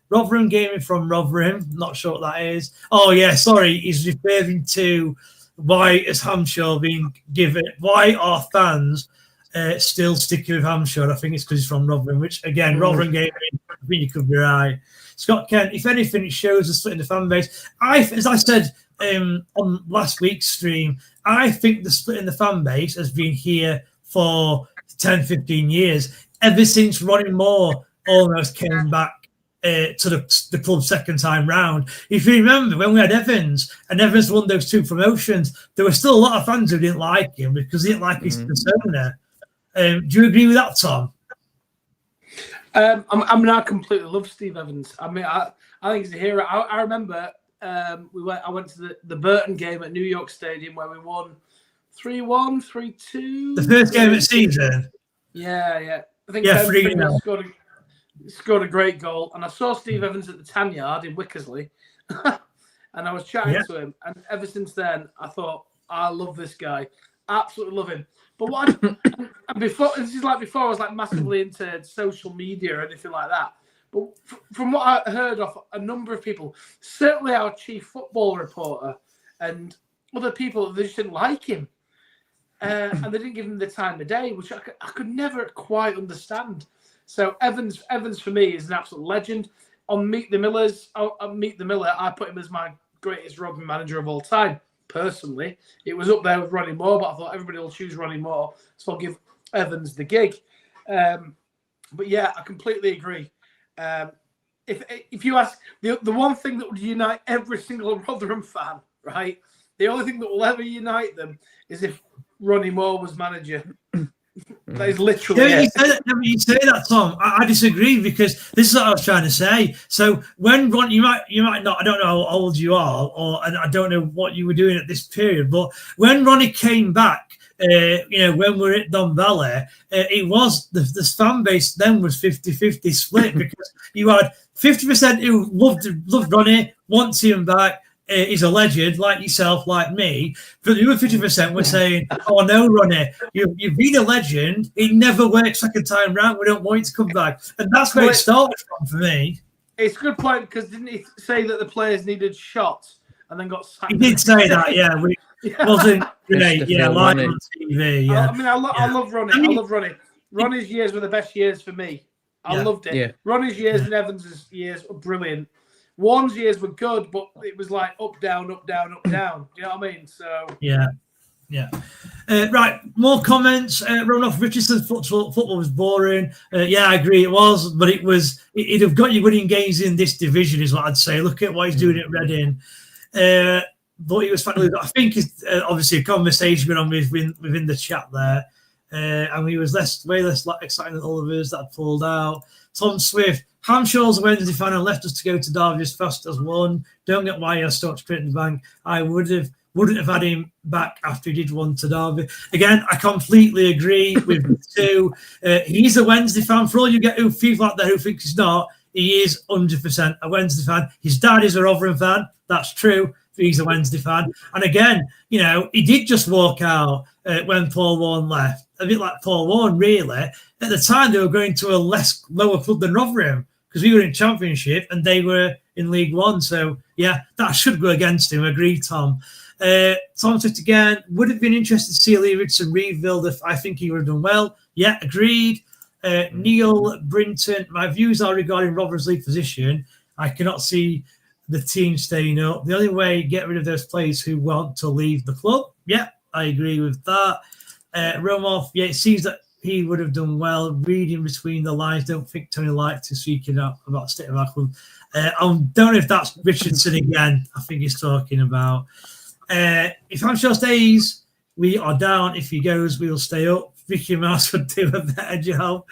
Rotherham Gaming from Rotherham, not sure what that is. Oh yeah, sorry, he's referring to why is Hamshaw being given? Why are fans still sticking with Hamshaw? I think it's because he's from Rotherham, which again, Rotherham Gaming, I think you could be right. Scott Kent, if anything, it shows a split in the fan base. As I said on last week's stream, I think the split in the fan base has been here for 10, 15 years, ever since Ronnie Moore almost came back to the club second time round. If you remember, when we had Evans, and Evans won those 2 promotions, there were still a lot of fans who didn't like him because they didn't like his persona. Do you agree with that, Tom? I completely love Steve Evans. I mean, I think he's a hero. I remember I went to the Burton game at New York Stadium where we won 3-1, 3-2. The first game of the season. Yeah. I think Ben 3-0. Scored a great goal, and I saw Steve Evans at the Tan Yard in Wickersley, and I was chatting to him, and ever since then I thought, I love this guy, absolutely love him. But before I was like massively into social media or anything like that. But from what I heard of a number of people, certainly our chief football reporter and other people, they just didn't like him, and they didn't give him the time of day, which I could never quite understand. So Evans for me is an absolute legend. On Meet the Miller, I put him as my greatest Rotherham manager of all time. Personally, it was up there with Ronnie Moore, but I thought everybody will choose Ronnie Moore, so I'll give Evans the gig. But yeah, I completely agree. If you ask the one thing that would unite every single Rotherham fan, right? The only thing that will ever unite them is if Ronnie Moore was manager. That is literally it. You say that, Tom. I disagree, because this is what I was trying to say. So when Ron, you might not, I don't know how old you are, and I don't know what you were doing at this period, but when Ronnie came back, when we were at Don Valley, it was the fan base then was 50-50 split, because you had 50% who loved Ronnie, want him back. He's a legend, like yourself, like me. But the other 50% were saying, "Oh no, Ronnie, you've been a legend. It never worked second time round. We don't want you to come back." And that's where it started from for me. It's a good point, because didn't he say that the players needed shots and then got sacked? He did say that, yeah. Wasn't great, yeah, live on TV. Yeah. I mean, I love Ronnie. I love Ronnie. Ronnie's years were the best years for me. I loved it. Yeah. Ronnie's years and Evans' years were brilliant. Warren's years were good, but it was like up, down, up, down, up, down. Do you know what I mean? So yeah. Right, more comments. Ronoff Richardson, football was boring. Yeah, I agree, it was, but it'd have got you winning games in this division, is what I'd say. Look at what he's doing at Reading. But he was finally, I think, it's obviously a conversation going on within the chat there. And he was way less exciting than all of us that had pulled out. Tom Swift, Hamshaw's a Wednesday fan and left us to go to Derby as fast as one. Don't get why I stopped putting the bank. I wouldn't have had him back after he did one to Derby. Again, I completely agree with the two. He's a Wednesday fan. For all you get people out there who think he's not, he is 100% a Wednesday fan. His dad is a Rotherham fan. That's true. He's a Wednesday fan. And again, he did just walk out when Paul Warren left. A bit like Paul Warren, really. At the time, they were going to a lower club than Rotherham, because we were in Championship and they were in League One. So, yeah, that should go against him. Agree, Tom. Tom said again, would have been interested to see Lee Richardson rebuild if I think he would have done well. Yeah, agreed. Neil Brinton, my views are regarding Rotherham's league position. I cannot see the team staying up. The only way, get rid of those players who want to leave the club. Yeah, I agree with that. Romoff, yeah, it seems that he would have done well. Reading between the lines, don't think Tony liked to speaking about the state of our club. I don't know if that's Richardson again. I think he's talking about. If Hamshaw stays, we are down. If he goes, we'll stay up. Vicky Mouse would do a better job.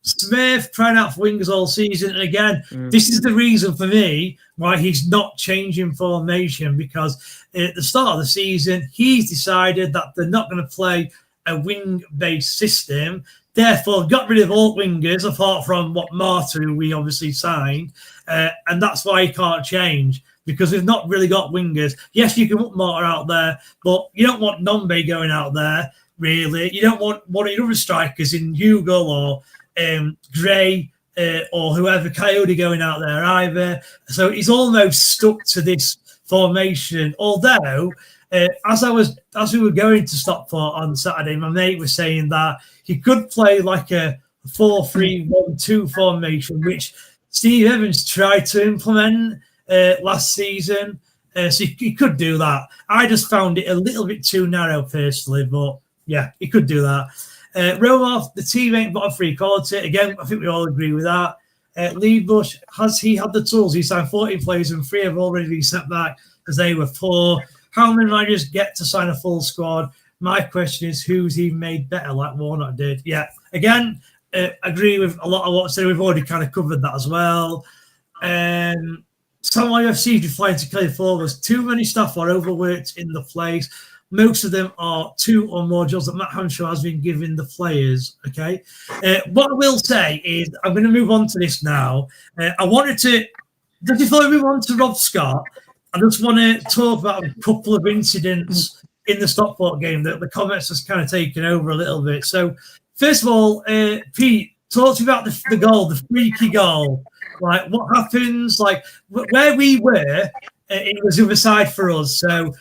Smith trying out for wingers all season. And again, this is the reason for me why he's not changing formation, because at the start of the season, he's decided that they're not going to play a wing-based system. Therefore, got rid of all wingers apart from Marta, who we obviously signed. And that's why he can't change, because we've not really got wingers. Yes, you can put Marta out there, but you don't want Nombe going out there, really. You don't want one of your other strikers in Hugo or Gray or whoever, Coyote going out there either. So he's almost stuck to this formation. Although, as we were going to Stockport on Saturday, my mate was saying that he could play like a 4-3-1-2 formation, which Steve Evans tried to implement last season. So he could do that. I just found it a little bit too narrow personally, but yeah, he could do that. Romoff, the team ain't bottom three quality. Again, I think we all agree with that. Lee Bush, has he had the tools? He signed 14 players and 3 have already been sent back because they were poor. How many managers get to sign a full squad? My question is, who's he made better like Warnock did? Yeah, again, agree with a lot of what's said. We've already kind of covered that as well. Some IFC flying to Kelly forwards. Too many staff are overworked in the place. Most of them are 2 or more jobs that Matt Hamshaw has been giving the players. Okay. What I will say is, I'm going to move on to this now. I wanted to, just before we move on to Rob Scott, I just want to talk about a couple of incidents in the Stockport game that the comments has kind of taken over a little bit. So, first of all, Pete, talk to me about the goal, the freaky goal. Like, what happens? Like, where we were, it was the other side for us. So,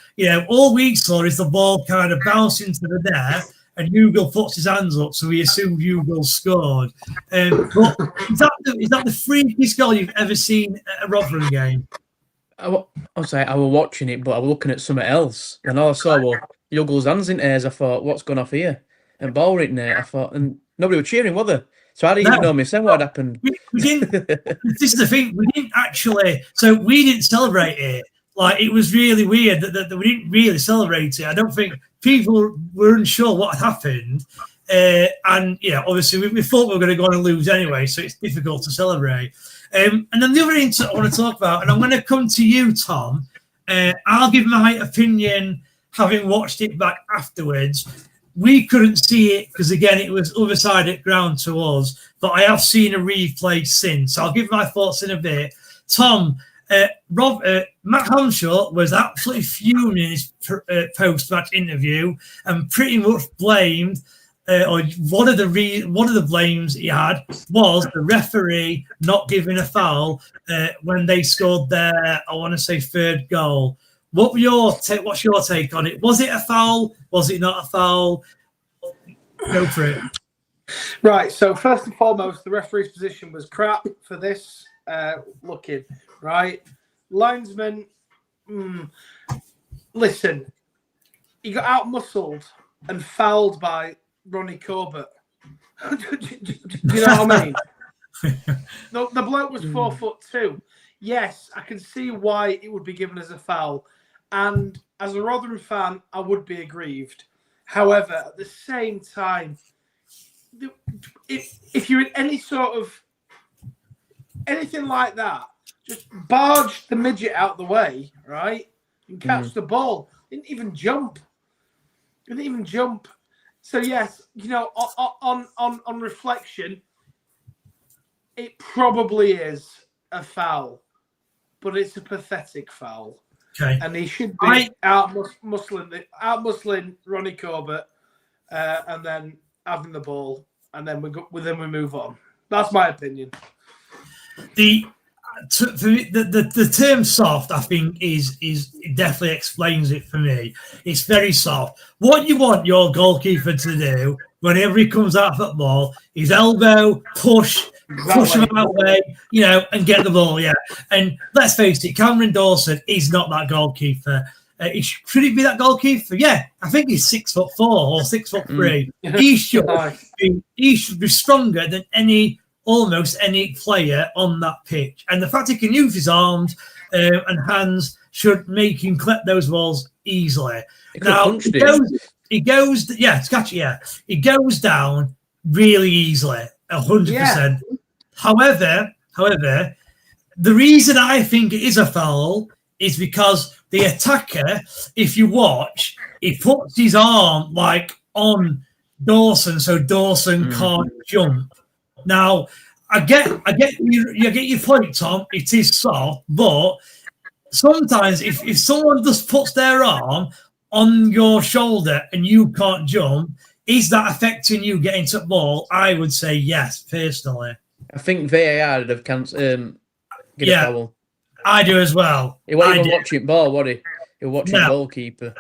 all we saw is the ball kind of bounce into the net and Hugo puts his hands up, so we assumed Hugo scored. But is that the freakiest goal you've ever seen at a Rotherham game? I was watching it, but I was looking at something else. And all I saw was Hugo's hands in airs. I thought, what's gone off here? And ball in there. I thought, and nobody was cheering, were they? So how do you even know myself what happened? We didn't. This is the thing. We didn't actually. So we didn't celebrate it. Like, it was really weird that we didn't really celebrate it. I don't think people were unsure what had happened. And, obviously we thought we were going to go on and lose anyway, so it's difficult to celebrate. And then the other thing I want to talk about, and I'm going to come to you, Tom. I'll give my opinion, having watched it back afterwards. We couldn't see it because, again, it was other side of the ground to us, but I have seen a replay since. I'll give my thoughts in a bit. Tom, Matt Hamshaw was absolutely fuming in his post-match interview and pretty much blamed, or one of the blames he had was the referee not giving a foul when they scored their, I want to say, third goal. What's your take on it? Was it a foul? Was it not a foul? Go for it. Right. So first and foremost, the referee's position was crap for this. Looking right, linesman. Listen, he got out muscled and fouled by Ronnie Corbett. Do you know what I mean? The bloke was 4'2". Yes, I can see why it would be given as a foul. And as a Rotherham fan, I would be aggrieved. However, at the same time, if you're in any sort of anything like that, just barge the midget out the way, right, and catch the ball. Didn't even jump. So yes, on reflection, it probably is a foul, but it's a pathetic foul. Okay. And he should be out muscling Ronnie Corbett, and then having the ball, and then we move on. That's my opinion. The term soft, I think, is definitely explains it for me. It's very soft. What you want your goalkeeper to do whenever he comes out of football is elbow, push him out way, and get the ball, And let's face it, Cameron Dawson is not that goalkeeper. Should he be that goalkeeper? Yeah, I think he's 6'4" or 6'3". He should be stronger than almost any player on that pitch. And the fact he can use his arms and hands should make him collect those balls easily. He goes down really easily, 100%. Yeah. However, the reason I think it is a foul is because the attacker, if you watch, he puts his arm on Dawson so Dawson can't jump. Now, I get your point, Tom. It is soft, but sometimes if someone just puts their arm on your shoulder and you can't jump, is that affecting you getting to the ball? I would say yes, personally. I think VAR would have a foul. I do as well. He wasn't even watching ball, was he? He was watching goalkeeper.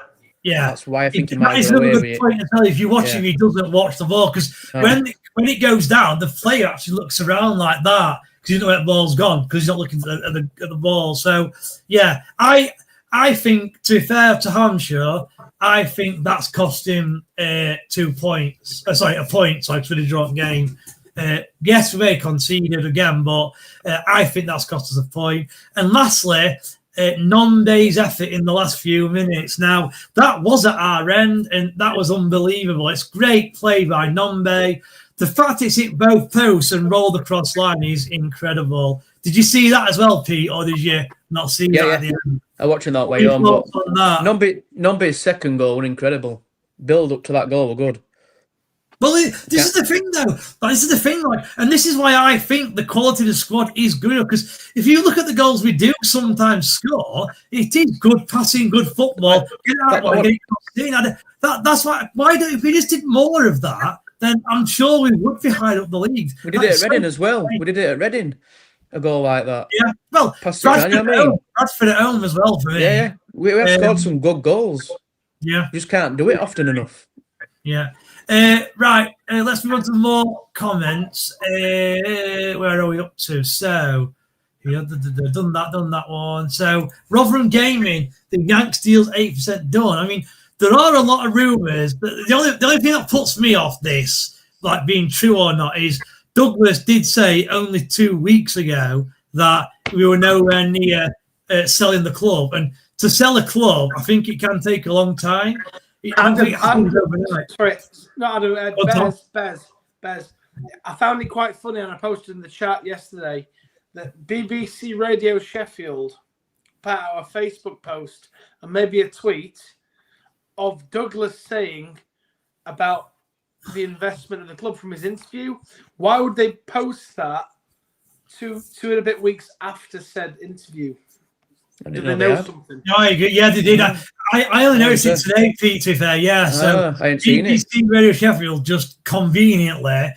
Yeah, that's why I think he might go away with it. If you watch him, he doesn't watch the ball because when it goes down, the player actually looks around like that because you know where the ball's gone because he's not looking at the ball. So yeah, I think, to be fair to Hamshaw, I think that's cost him 2 points. A point. So it's really drawn game. Yes, we may conceded again, but I think that's cost us a point. And lastly, Nombe's effort in the last few minutes. Now, that was at our end, and that was unbelievable. It's great play by Nombe. The fact it's hit both posts and rolled across line is incredible. Did you see that as well, Pete, or did you not see that at the end? I'm watching that way on. Nombe's second goal was incredible. Build up to that goal were good. Well, this is the thing, though. And this is why I think the quality of the squad is good. Because if you look at the goals we do sometimes score, it is good passing, good football. That's why. If we just did more of that, then I'm sure we would be higher up the league. We did it at Reading as well. We did it at Reading. A goal like that. Yeah. Well, Bradford at home as well for me. Yeah. We have scored some good goals. Yeah. You just can't do it often enough. Yeah. Right, let's move on to more comments. Where are we up to? So, done that one. So, Rotherham Gaming, the Yanks deal's 8% done. I mean, there are a lot of rumours, but the only thing that puts me off this, like being true or not, is Douglas did say only 2 weeks ago that we were nowhere near selling the club. And to sell a club, I think it can take a long time. I don't think it happens overnight. Sorry, not Adam. Bez. I found it quite funny, and I posted in the chat yesterday that BBC Radio Sheffield put out a Facebook post and maybe a tweet of Douglas saying about the investment of the club from his interview. Why would they post that two and a bit weeks after said interview? Did they know something? No, I agree. Yeah, they did. I only noticed it today, Pete, to be fair. Yeah, so I ain't seen it. BBC Radio Sheffield just conveniently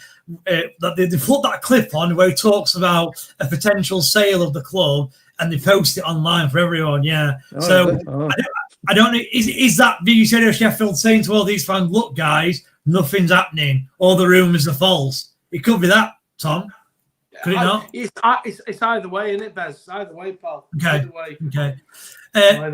that they put that clip on where he talks about a potential sale of the club, and they post it online for everyone. Yeah, I don't know. Is that BBC Radio Sheffield saying to all these fans, "Look, guys, nothing's happening. All the rumours are false"? It could be that, Tom. Could it not? It's either way, isn't it, Bez? It's either way, pal. Okay.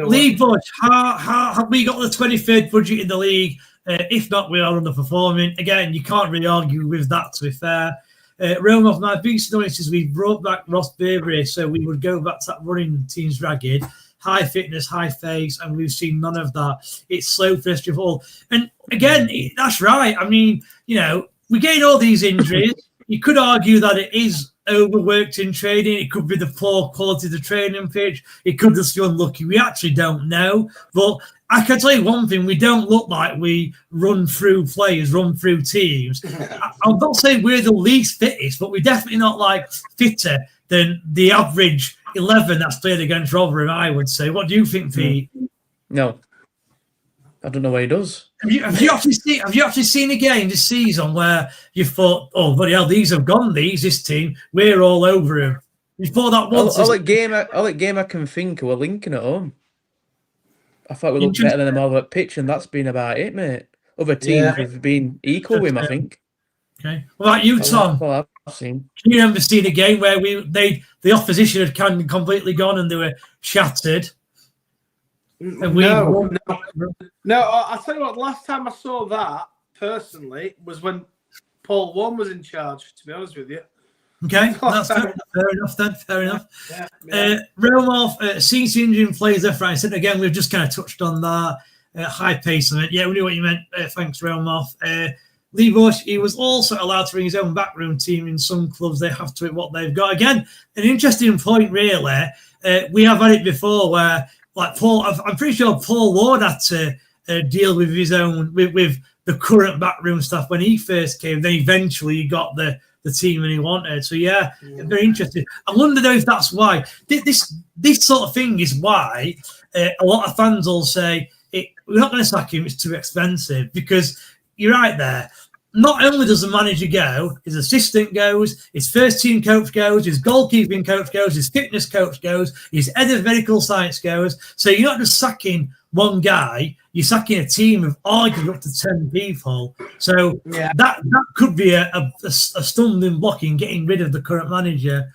Lee Bush, how have we got the 23rd budget in the league? If not, we are underperforming. Again, you can't really argue with that, to be fair. Rome of my biggest notice is we brought back Ross Burberry, so we would go back to that running team's ragged. High fitness, high pace, and we've seen none of that. It's slow for us all. And again, that's right. I mean, we gain all these injuries. You could argue that it is overworked in training. It could be the poor quality of the training pitch. It could just be unlucky. We actually don't know. But I can tell you one thing, we don't look like we run through players, run through teams. I'm not saying we're the least fittest, but we're definitely not like fitter than the average 11 that's played against Rotherham, I would say. What do you think, Pete? No. I don't know what he does. Have you actually seen a game this season where you thought, oh, bloody hell, these have gone, this team, we're all over him? You thought that once. All that game I can think of, we're Lincoln at home. I thought we looked better than them over at pitch, and that's been about it, mate. Other teams have been equal with him, I think. Okay. What about you, Tom? Well, I've seen. Can you remember seeing a game where the opposition had kind of completely gone and they were shattered? No. I'll tell you what, the last time I saw that, personally, was when Paul Warren was in charge, to be honest with you. Okay, that's fair enough then. Fair enough. Realm of seeing injury players left, right, and again, we've just kind of touched on that. High pace on it. Yeah, we knew what you meant. Thanks, Realm of. Lee Bush, he was also allowed to bring his own backroom team. In some clubs, they have to with what they've got. Again, an interesting point, really. We have had it before where, like Paul, I'm pretty sure Paul Ward had to deal with his own, with the current backroom staff when he first came. Then eventually he got the team and he wanted. So very interesting. I wonder though if that's why this sort of thing is why a lot of fans will say we're not going to sack him. It's too expensive, because you're right there. Not only does the manager go, his assistant goes, his first team coach goes, his goalkeeping coach goes, his fitness coach goes, his head of medical science goes. So you're not just sacking one guy, you're sacking a team of arguably up to 10 people. So that could be a stumbling block in getting rid of the current manager.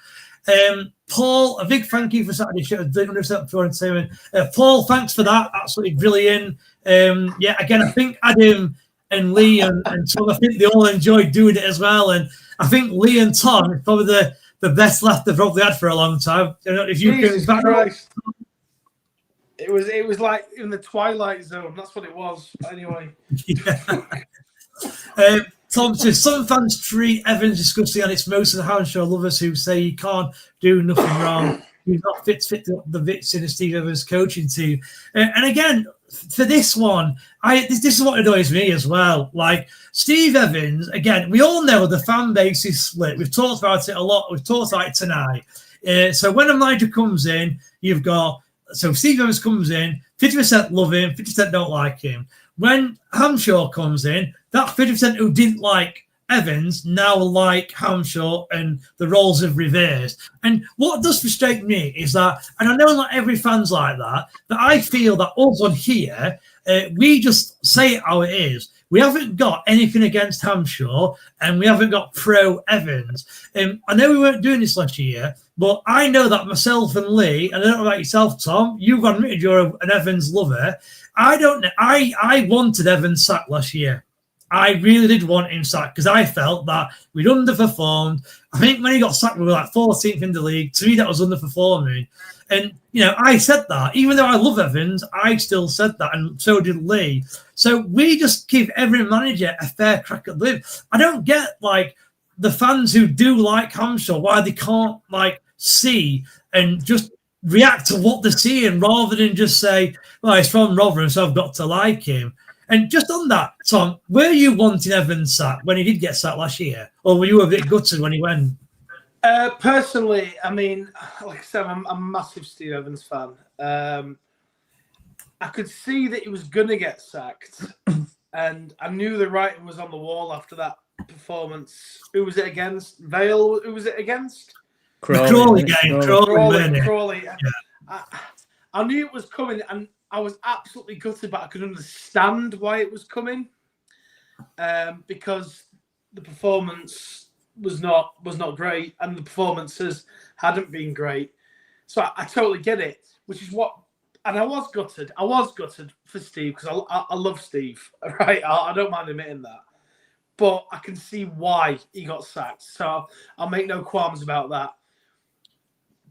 Paul, a big thank you for Saturday show. Paul, thanks for that. Absolutely brilliant. Again, I think Adam and Lee and Tom, I think they all enjoyed doing it as well. And I think Lee and Tom are probably the best laugh they've probably had for a long time. If you Jesus Christ. It was like in the Twilight Zone. That's what it was. Anyway. Tom says, some fans treat Evans disgusting, and it's most of the Hamshaw lovers who say he can't do nothing wrong. He's not fit the bits in the Steve Evans coaching team. And again, for this one, this is what annoys me as well. Like Steve Evans, again, we all know the fan base is split. We've talked about it a lot. We've talked about it tonight. So when a manager comes in, you've got Steve Evans comes in, 50% love him, 50% don't like him. When Hamshaw comes in, that 50% who didn't like Evans now like Hamshaw, and the roles have reversed. And what does frustrate me is that, and I know not every fan's like that, but I feel that us on here, we just say it how it is. We haven't got anything against Hamshaw, and we haven't got pro Evans. I know we weren't doing this last year, but I know that myself and Lee, and I don't know about yourself, Tom, you've admitted you're an Evans lover. I don't know. I wanted Evans sacked last year. I really did want him sacked because I felt that we'd underperformed. I think when he got sacked, we were like 14th in the league. To me, that was underperforming. And, I said that. Even though I love Evans, I still said that, and so did Lee. So we just give every manager a fair crack at the whip. I don't get, the fans who do like Hamshaw, why they can't, see and just react to what they're seeing rather than just say, well, he's from Rotherham, so I've got to like him. And just on that, Tom, were you wanting Evans sacked when he did get sacked last year? Or were you a bit gutted when he went? Personally, I mean, like I said, I'm a massive Steve Evans fan. I could see that he was going to get sacked. And I knew the writing was on the wall after that performance. Who was it against? Vale? Who was it against? Crawley game. Crawley. Yeah. I knew it was coming, and I was absolutely gutted, but I could understand why it was coming, because the performance was not great, and the performances hadn't been great. So I totally get it, which is what. And I was gutted. I was gutted for Steve because I love Steve. Right, I don't mind admitting that, but I can see why he got sacked. So I'll make no qualms about that.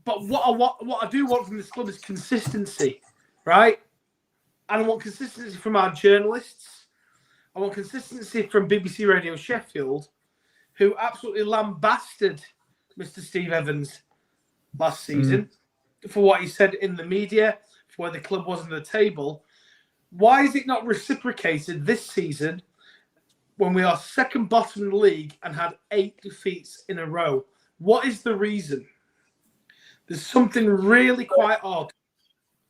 But what I do want from this club is consistency, right? And I want consistency from our journalists. I want consistency from BBC Radio Sheffield, who absolutely lambasted Mr. Steve Evans last season for what he said in the media, for where the club was on the table. Why is it not reciprocated this season when we are second bottom in the league and had 8 defeats in a row? What is the reason? There's something really quite odd.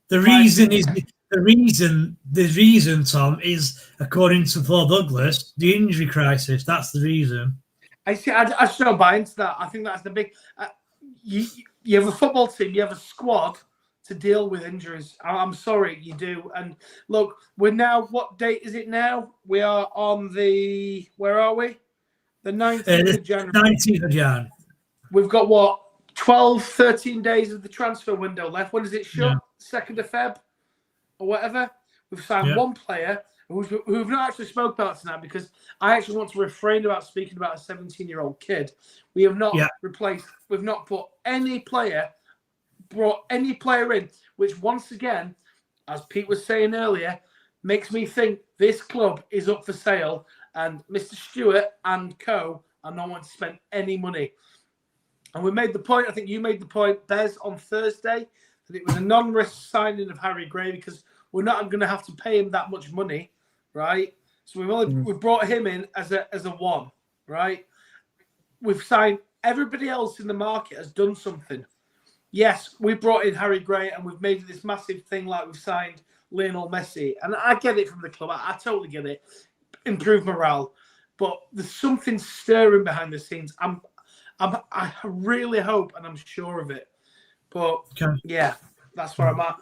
The reason, Tom, is, according to Paul Douglas, the injury crisis. That's the reason. I just don't buy into that. I think that's the big. You have a football team, you have a squad to deal with injuries. I'm sorry, you do. And look, we're now. What date is it now? We are on the. Where are we? The 19th of January. 19th of January. We've got what? 12, 13 days of the transfer window left. When does it shut? 2nd of Feb or whatever. We've signed one player who we've not actually spoke about tonight because I actually want to refrain about speaking about a 17-year-old kid. We have not replaced, we've not brought any player in, which once again, as Pete was saying earlier, makes me think this club is up for sale and Mr. Stewart and co are not wanting to spend any money. And we made the point, I think you made the point, Bez, on Thursday, that it was a non-risk signing of Harry Gray because we're not going to have to pay him that much money, right? So we've brought him in as a one, right? We've signed, everybody else in the market has done something. Yes, we brought in Harry Gray and we've made this massive thing like we've signed Lionel Messi. And I get it from the club. I totally get it. Improve morale. But there's something stirring behind the scenes. I really hope, and I'm sure of it. But yeah, that's where I'm at.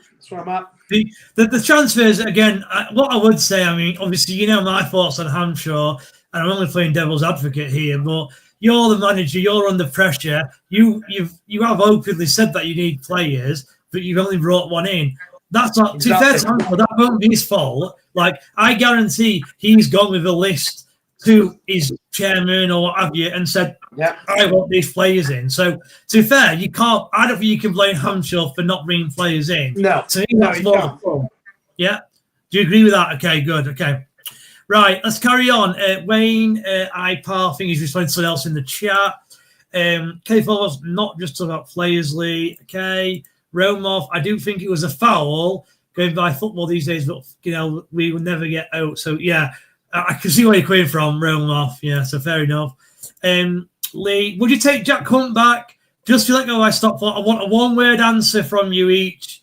The transfers, again, what I would say, I mean, obviously, my thoughts on Hamshaw, and I'm only playing devil's advocate here, but you're the manager, you're under pressure. You have openly said that you need players, but you've only brought one in. That's not, exactly. To be fair to Hamshaw, that won't be his fault. I guarantee he's gone with a list to his chairman or what have you and said, I want these players in. So, to be fair, I don't think you can blame Hamshaw for not bringing players in. No. To me, that's more. Yeah? Do you agree with that? Okay, good. Okay. Right, let's carry on. Wayne, I think he's responding to someone else in the chat. K4 was not just talking about players, Lee. Okay. Romoff, I do think it was a foul going by football these days, but, we will never get out. So, yeah. I can see where you're coming from, Romoff. Yeah, so fair enough. Lee, would you take Jack Hunt back? Just to let go by Stockport, I want a one-word answer from you each.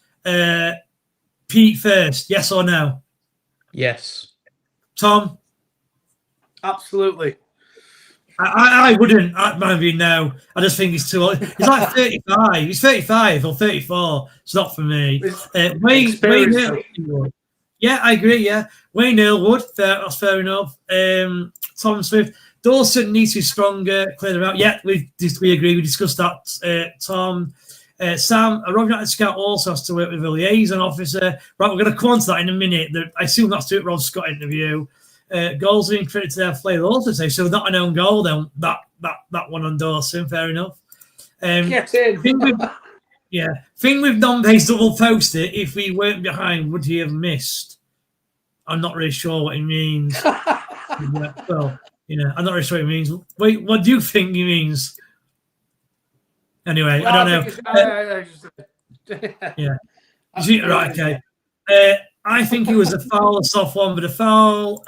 Pete first, yes or no? Yes. Tom? Absolutely. I wouldn't. Mind you, no. I just think he's too old. He's like 35. He's 35 or 34. It's not for me. Wayne, yeah, I agree, yeah. Wayne Earlwood, that's fair enough. Tom Swift. Dawson needs to be stronger, clear them out. Yeah, we agree. We discussed that, Tom. Sam, a Rotherham United scout also has to work with a liaison officer. Right, we're going to come on to that in a minute. I assume that's to it, Rob Scott interview. goals being credited to their player also say, so not an own goal then, that one on Dawson, fair enough. Get in. Thing with non-base double poster, if we weren't behind, would he have missed? I'm not really sure what he means. I'm not really sure what he means. Wait, what do you think he means? Anyway, I don't know. Right, okay. I think it was a foul, a soft one, but a foul.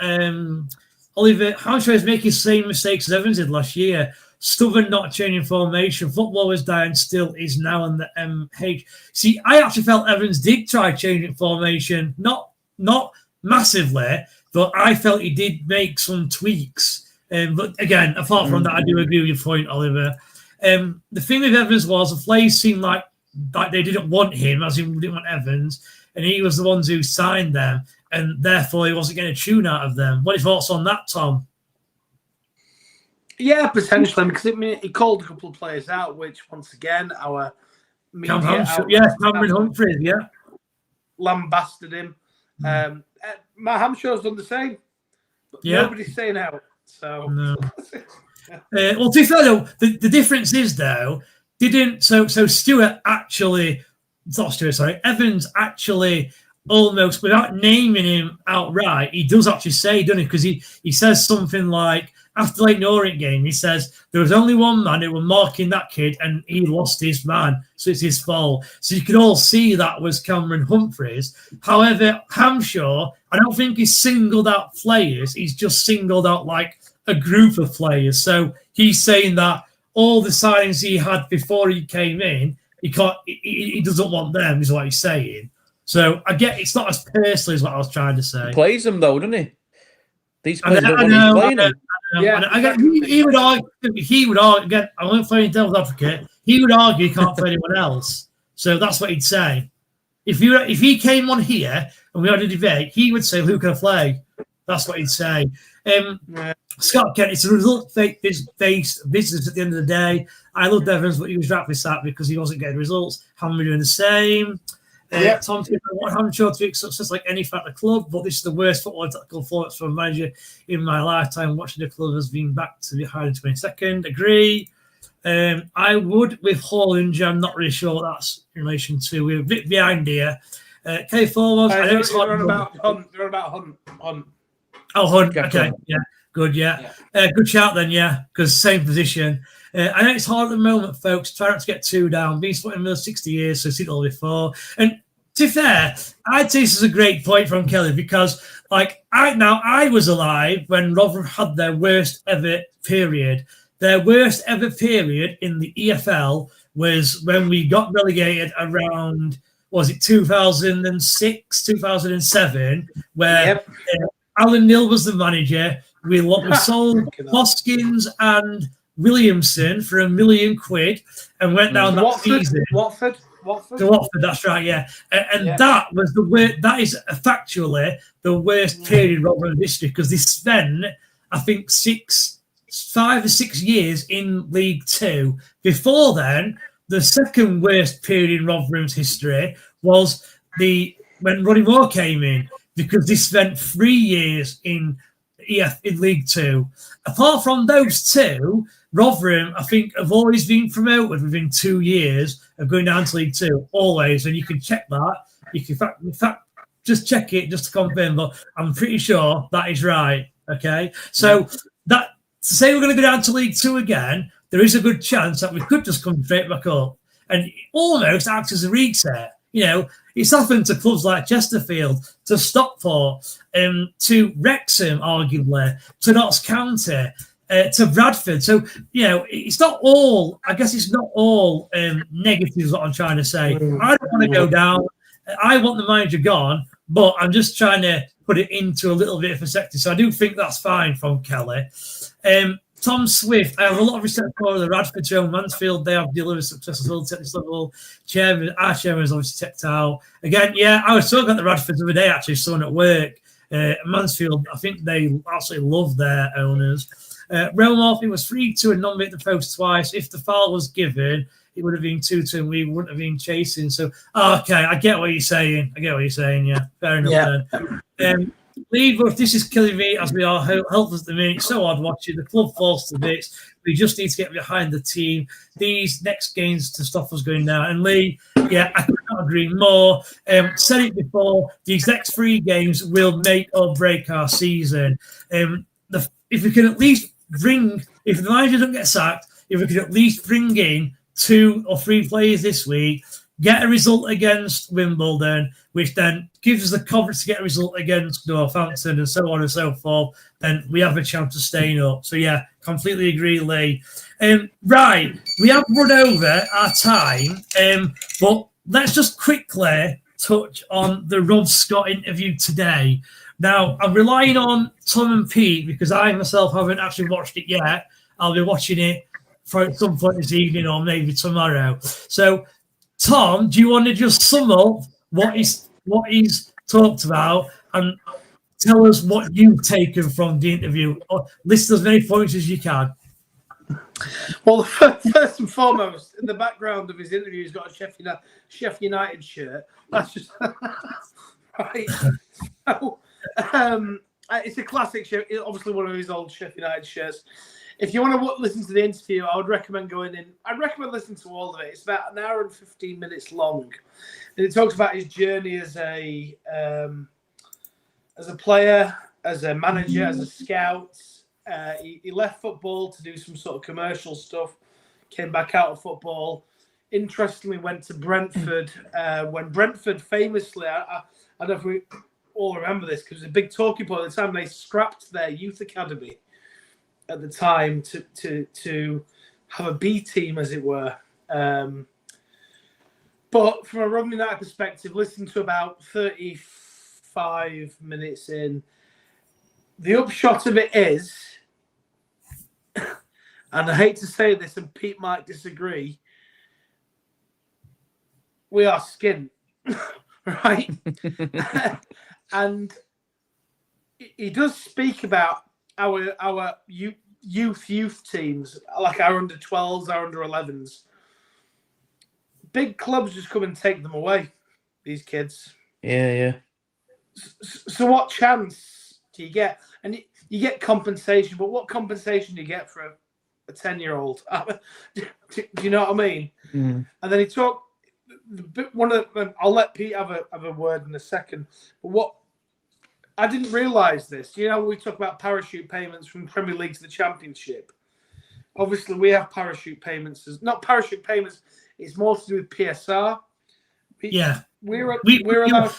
Oliver Hamshaw is making the same mistakes as Evans did last year. Stubborn, not changing formation. Football was down, still is now on the MH. See, I actually felt Evans did try changing formation, not massively, but I felt he did make some tweaks. But again, apart from that, I do agree with your point, Oliver. The thing with Evans was the players seemed like they didn't want him, as in didn't want Evans, and he was the ones who signed them, and therefore he wasn't getting a tune out of them. What are your thoughts on that, Tom? Yeah, potentially, because he called a couple of players out, which once again our media Cameron Humphreys, lambasted him. Matt Hamshaw's done the same, but nobody's saying out. So no. Well, to be fair though, the difference is though, Evans actually almost without naming him outright, he does actually say, doesn't he? Because he says something like, after the Lake Norwich game, he says there was only one man who was marking that kid and he lost his man, so it's his fault. So you could all see that was Cameron Humphreys. However, Hamshaw, I don't think he's singled out players. He's just singled out like a group of players. So he's saying that all the signings he had before he came in, he doesn't want them, is what he's saying. So I get it's not as personal as what I was trying to say. He plays them though, doesn't he? These players don't want him playing them. He would argue. Again, I won't play devil's advocate. He would argue he can't play anyone else. So that's what he'd say. If he came on here and we had a debate, he would say, "Who can I play?" That's what he'd say. Scott Kent, it's a result-based business at the end of the day. I loved Evans, but he was rapidly sacked because he wasn't getting results. Haven't been doing the same. Tom, I want Hamshaw to be success like any fan of the club, but this is the worst football and tactical performance from a manager in my lifetime. Watching the club has been back to behind in 22nd. Agree. I would with Holland. I'm not really sure what that's in relation to. We're a bit behind here. Kelly Forwards. I know it's hard. They're on about Hunt. Oh, Hunt. Okay. Yeah. Good. Yeah. Good shout then. Yeah. Because same position. I know it's hard at the moment, folks. Try not to get too down. Been supporting Mill 60 years, so I've seen it all before. And to be fair, I'd say this is a great point from Kelly because, I was alive when Rotherham had their worst ever period. Their worst ever period in the EFL was when we got relegated around, 2006, 2007, where Alan Neil was the manager. We sold Hoskins and Williamson for £1 million and went down that season. Watford, that's right, yeah. And that was the worst. That is factually the worst period in Rotherham history because they spent, I think, 5 or 6 years in League Two. Before then, the second worst period in Rotherham's history was when Ronnie Moore came in because they spent 3 years in League Two. Apart from those two, Rotherham, I think, have always been promoted within 2 years of going down to League Two, always. And you can check that. You can, in fact, just check it just to confirm, but I'm pretty sure that is right. Okay, so to say we're going to go down to League Two again, there is a good chance that we could just come straight back up and almost act as a reset. It's happened to clubs like Chesterfield, to Stockport, to Wrexham, arguably, to Notts County, to Bradford. So, it's not all, I guess it's not all negative is what I'm trying to say. I don't want to go down. I want the manager gone, but I'm just trying to put it into a little bit of a sector. So I do think that's fine from Kelly. Tom Swift, I have a lot of respect for the Radford, Joe Mansfield. They have delivered success as well at this level. Our chairman is obviously checked out. Again, I was talking about the Radford the other day, actually, someone at work. Mansfield, I think they absolutely love their owners. Relmoff, it was 3-2 and not make the post twice. If the foul was given, it would have been 2-2 and we wouldn't have been chasing. So, okay, I get what you're saying. Yeah, fair enough then. Leave us. This is killing me as we are helpless at the minute. So hard watching. The club falls to bits. We just need to get behind the team. These next games to stop us going down. And Lee, yeah, I could not agree more. Said it before. These next 3 games will make or break our season. If we can at least if the manager doesn't get sacked, if we can at least bring in 2 or 3 players this week, get a result against Wimbledon, which then gives us the confidence to get a result against Northampton and so on and so forth, then we have a chance of staying up. So, yeah, completely agree, Lee. Right, we have run over our time, but let's just quickly touch on the Rob Scott interview today. Now, I'm relying on Tom and Pete because I myself haven't actually watched it yet. I'll be watching it for some point this evening or maybe tomorrow. So, Tom, do you want to just sum up what he's talked about and tell us what you've taken from the interview? Or list as many points as you can. Well, first and foremost, in the background of his interview, he's got a Sheffield United shirt. That's just right. So, it's a classic shirt. Obviously, one of his old Sheffield United shirts. If you want to listen to the interview, I would recommend going in. I'd recommend listening to all of it. It's about an hour and 15 minutes long, and it talks about his journey as a player, as a manager, as a scout. He left football to do some sort of commercial stuff. Came back out of football. Interestingly, went to Brentford when Brentford famously. I don't know if we all remember this because it was a big talking point at the time. They scrapped their youth academy at the time to have a B team, as it were. But from a Rotherham United perspective, listen to about 35 minutes in. The upshot of it is, and I hate to say this, and Pete might disagree, we are skint, right? And he does speak about our youth teams, like our under 12s, our under 11s. Big clubs just come and take them away, these kids. Yeah. So what chance do you get? And you get compensation, but what compensation do you get for a 10-year-old? Do you know what I mean? Mm. And then he talked. I'll let Pete have a word in a second. But what I didn't realise this. You know, we talk about parachute payments from Premier League to the Championship. Obviously, we have parachute payments. Not parachute payments. It's more to do with PSR. Yeah, we're allowed.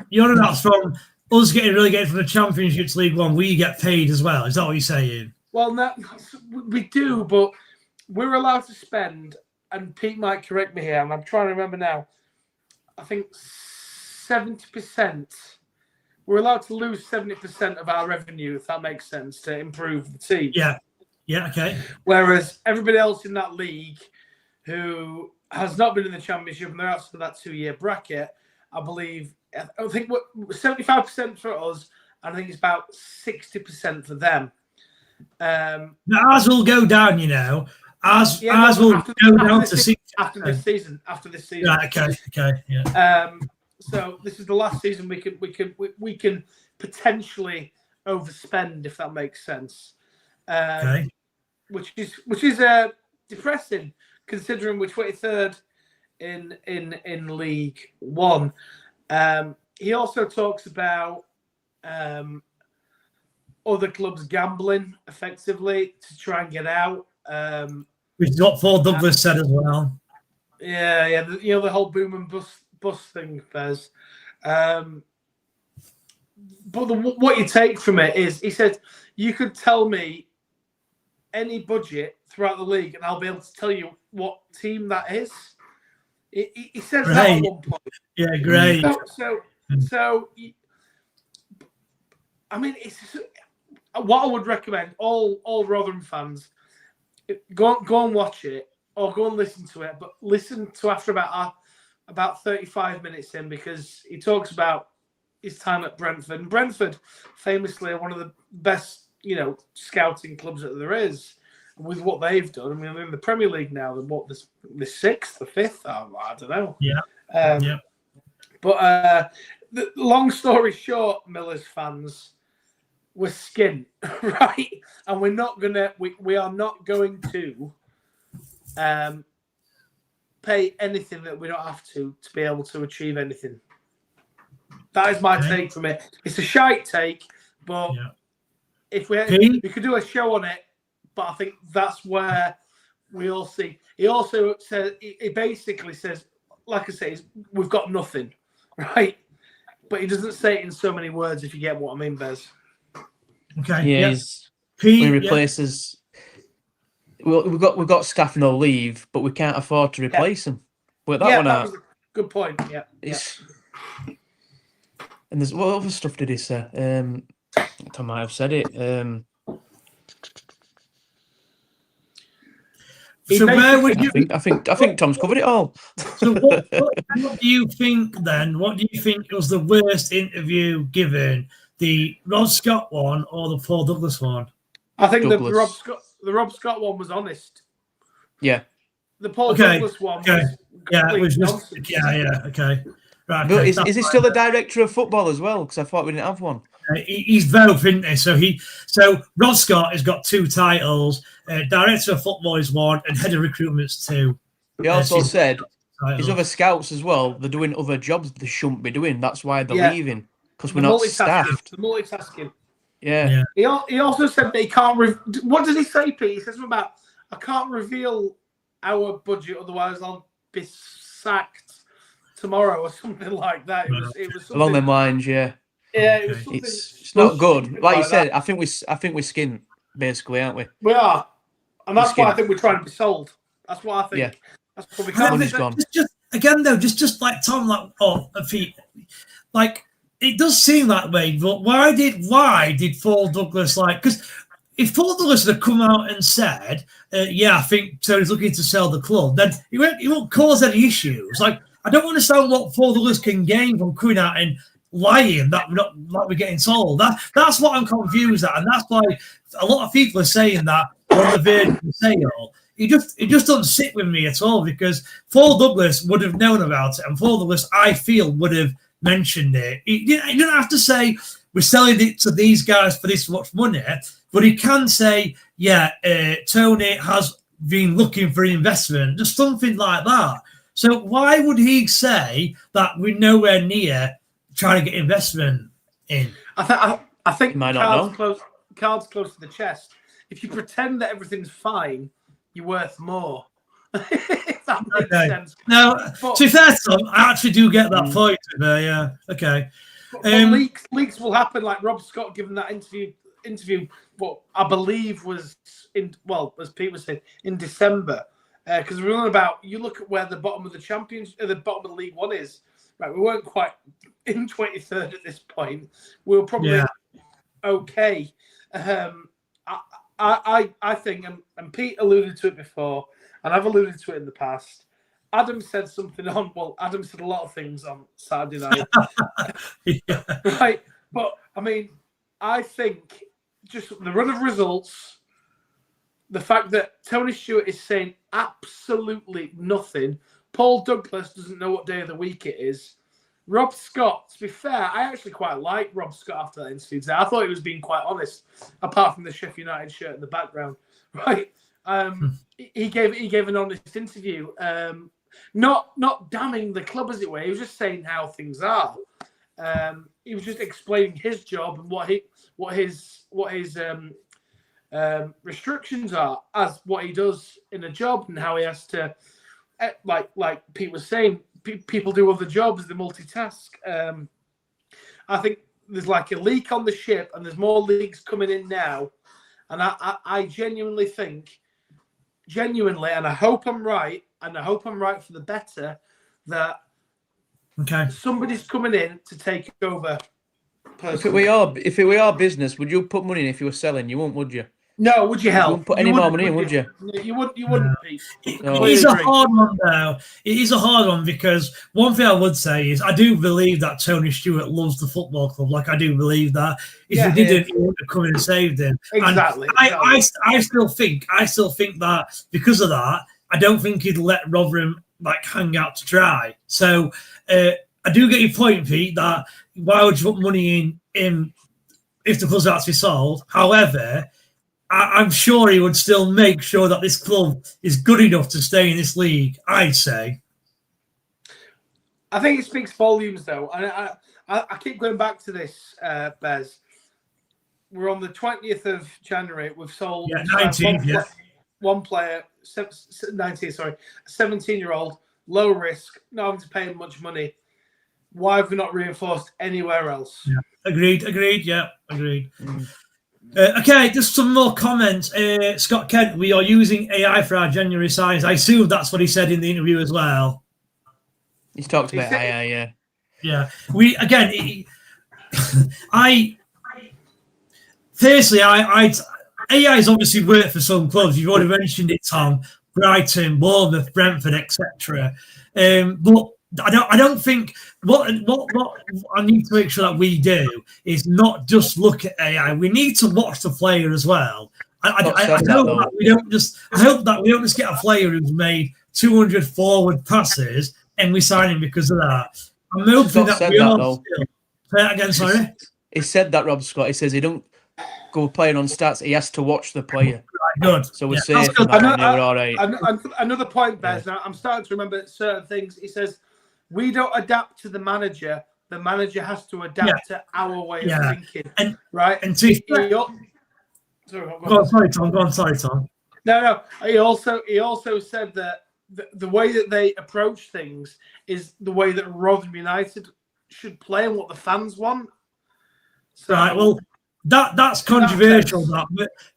You're about from us getting relegated from the Championship to League One. We get paid as well. Is that what you're saying? Well, no, we do, but we're allowed to spend. And Pete might correct me here, and I'm trying to remember now. I think 70%. We're allowed to lose 70% of our revenue, if that makes sense, to improve the team. Yeah, okay. Whereas everybody else in that league who has not been in the Championship and they're outside of that 2-year bracket, I think 75% for us, and I think it's about 60% for them. Um, now, ours will go down, you know. Ours will go down to 60%. After this season. Right, okay, yeah. So this is the last season we can potentially overspend, if that makes sense. Okay. Which is depressing, considering we're 23rd in League One. He also talks about other clubs gambling effectively to try and get out. Which is what Paul Douglas said as well. Yeah. The whole boom and bust thing, Fez. But what you take from it is, he said, you could tell me any budget throughout the league, and I'll be able to tell you what team that is. He says that at one point. Yeah, great. So, I mean, it's what I would recommend all Rotherham fans go and watch it or go and listen to it, but listen to after about 35 minutes in, because he talks about his time at Brentford. And Brentford, famously, are one of the best, scouting clubs that there is. With what they've done, I mean, they're in the Premier League now. They're the 6th, the 5th? I don't know. Yeah. But the long story short, Millers fans, we're skint, right? And we are not going to pay anything that we don't have to be able to achieve anything. That is my take from it. It's a shite take, but if we could do a show on it, but I think that's where we all see. He also says, he basically says, like I say, we've got nothing, right? But he doesn't say it in so many words, if you get what I mean, Bez. Okay. Yeah, he replaces. Well, we've got staff no leave, but we can't afford to replace them. But that was a good point. Yeah. And there's what other stuff did he say? I might have said it. So where would you? I think Tom's covered it all. So what do you think then? What do you think was the worst interview given? The Rob Scott one or the Paul Douglas one? I think the Rob Scott one was honest. Yeah. The Paul Douglas one was nonsense. Okay. Right. But is he still a director of football as well? Because I thought we didn't have one. He's both, isn't he? So Rob Scott has got 2 titles. Director of football is 1, and head of recruitment's 2. He also said his other scouts as well. They're doing other jobs they shouldn't be doing. That's why they're leaving, because we're not staffed. The multitasking. Yeah. He also said that he can't. What did he say, Pete? He says something about, I can't reveal our budget, otherwise I'll be sacked tomorrow or something like that. It was along them lines, yeah. Yeah, it was it's not good. Like you said, I think we're skint, basically, aren't we? We are, and that's why I think we're trying to be sold. That's what I think. Yeah. That's probably gone. Just again though, just like Tom, like it does seem that way. But why did Paul Douglas because if Paul Douglas had come out and said, I think Tony's looking to sell the club, then he won't cause any issues. Like, I don't understand what Paul Douglas can gain from coming out and lying that we're getting sold. That's what I'm confused at, and that's why a lot of people are saying that on the verge of the sale. It just doesn't sit with me at all, because Paul Douglas would have known about it, and Paul Douglas, I feel, would have mentioned it. He didn't have to say we're selling it to these guys for this much money, but he can say, Tony has been looking for investment, just something like that. So why would he say that we're nowhere near trying to get investment in? I think you might not know. Cards close to the chest. If you pretend that everything's fine, you're worth more. If that makes sense. Now, to be fair, Tom, I actually do get that point. Yeah. Okay. But leaks will happen, like Rob Scott giving that interview. What I believe was as Pete was saying, in December. Because we're on about, you look at where the bottom of the the bottom of League One is. Right, we weren't quite in 23rd at this point. We were probably okay. I think, and Pete alluded to it before, and I've alluded to it in the past. Adam said something on. Well, Adam said a lot of things on Saturday night, right? But I mean, I think just the run of results. The fact that Tony Stewart is saying absolutely nothing. Paul Douglas doesn't know what day of the week it is. Rob Scott, to be fair, I actually quite like Rob Scott after that interview today. I thought he was being quite honest, apart from the Sheffield United shirt in the background. Right? He gave an honest interview. Not damning the club, as it were. He was just saying how things are. He was just explaining his job and what his restrictions are as what he does in a job, and how he has to, like Pete was saying, people do other jobs, they multitask. I think there's like a leak on the ship, and there's more leaks coming in now, and I genuinely think, and I hope I'm right, and I hope I'm right for the better, that somebody's coming in to take over. If it were our business, would you put money in if you were selling? You won't, would you? No, would you help? You wouldn't put any more money in, would you? You wouldn't. It is a hard one, though. It is a hard one, because one thing I would say is I do believe that Tony Stewart loves the football club. Like, I do believe that. If he didn't, he wouldn't have come in and saved him. Exactly. And I still think that because of that, I don't think he'd let Rotherham hang out to dry. So I do get your point, Pete, that why would you put money in if the club's actually sold? However, I'm sure he would still make sure that this club is good enough to stay in this league, I'd say. I think it speaks volumes, though. And I keep going back to this, Bez. We're on the 20th of January. We've sold 1 player, 19, sorry, a 17-year-old, low risk, not having to pay him much money. Why have we not reinforced anywhere else? Yeah. Agreed. Yeah, agreed. Okay, just some more comments. Scott Kent, we are using AI for our January signs. I assume that's what he said in the interview as well. He's talked about AI, yeah. Yeah. We, again, Firstly, AI has obviously worked for some clubs. You've already mentioned it, Tom. Brighton, Bournemouth, Brentford, etc. But I don't think what I need to make sure that we do is not just look at AI. We need to watch the player as well. I hope that we don't just get a player who's made 200 forward passes and we sign him because of that. I'm hoping that we are still. Say that again, sorry. He said that, Rob Scott. He says he don't go playing on stats. He has to watch the player. Good. So we're safe. All right. Another point, Bez. Now I'm starting to remember certain things. He says we don't adapt to the manager. The manager has to adapt to our way of thinking. Right. And sorry, Tom. Go on. Sorry, Tom. No. He also said that the way that they approach things is the way that Rotherham United should play and what the fans want. So, right. Well, that's controversial.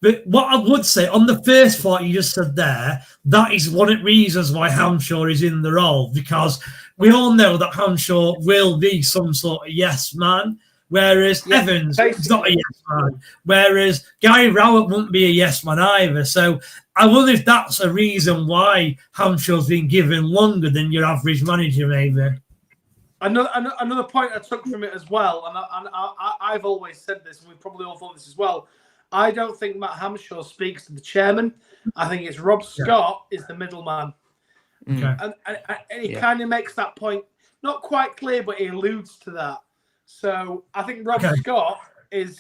But what I would say on the first part you just said there, that is one of the reasons why Hamshaw is in the role, because we all know that Hamshaw will be some sort of yes man, whereas Evans is not a yes man, whereas Gary Rowett won't be a yes man either. So I wonder if that's a reason why Hamshaw's been given longer than your average manager, maybe. Another point I took from it as well, and I've always said this, and we probably all thought this as well. I don't think Matt Hamshaw speaks to the chairman. I think it's Rob Scott is the middleman, and he kind of makes that point not quite clear, but he alludes to that. So I think Rob Scott is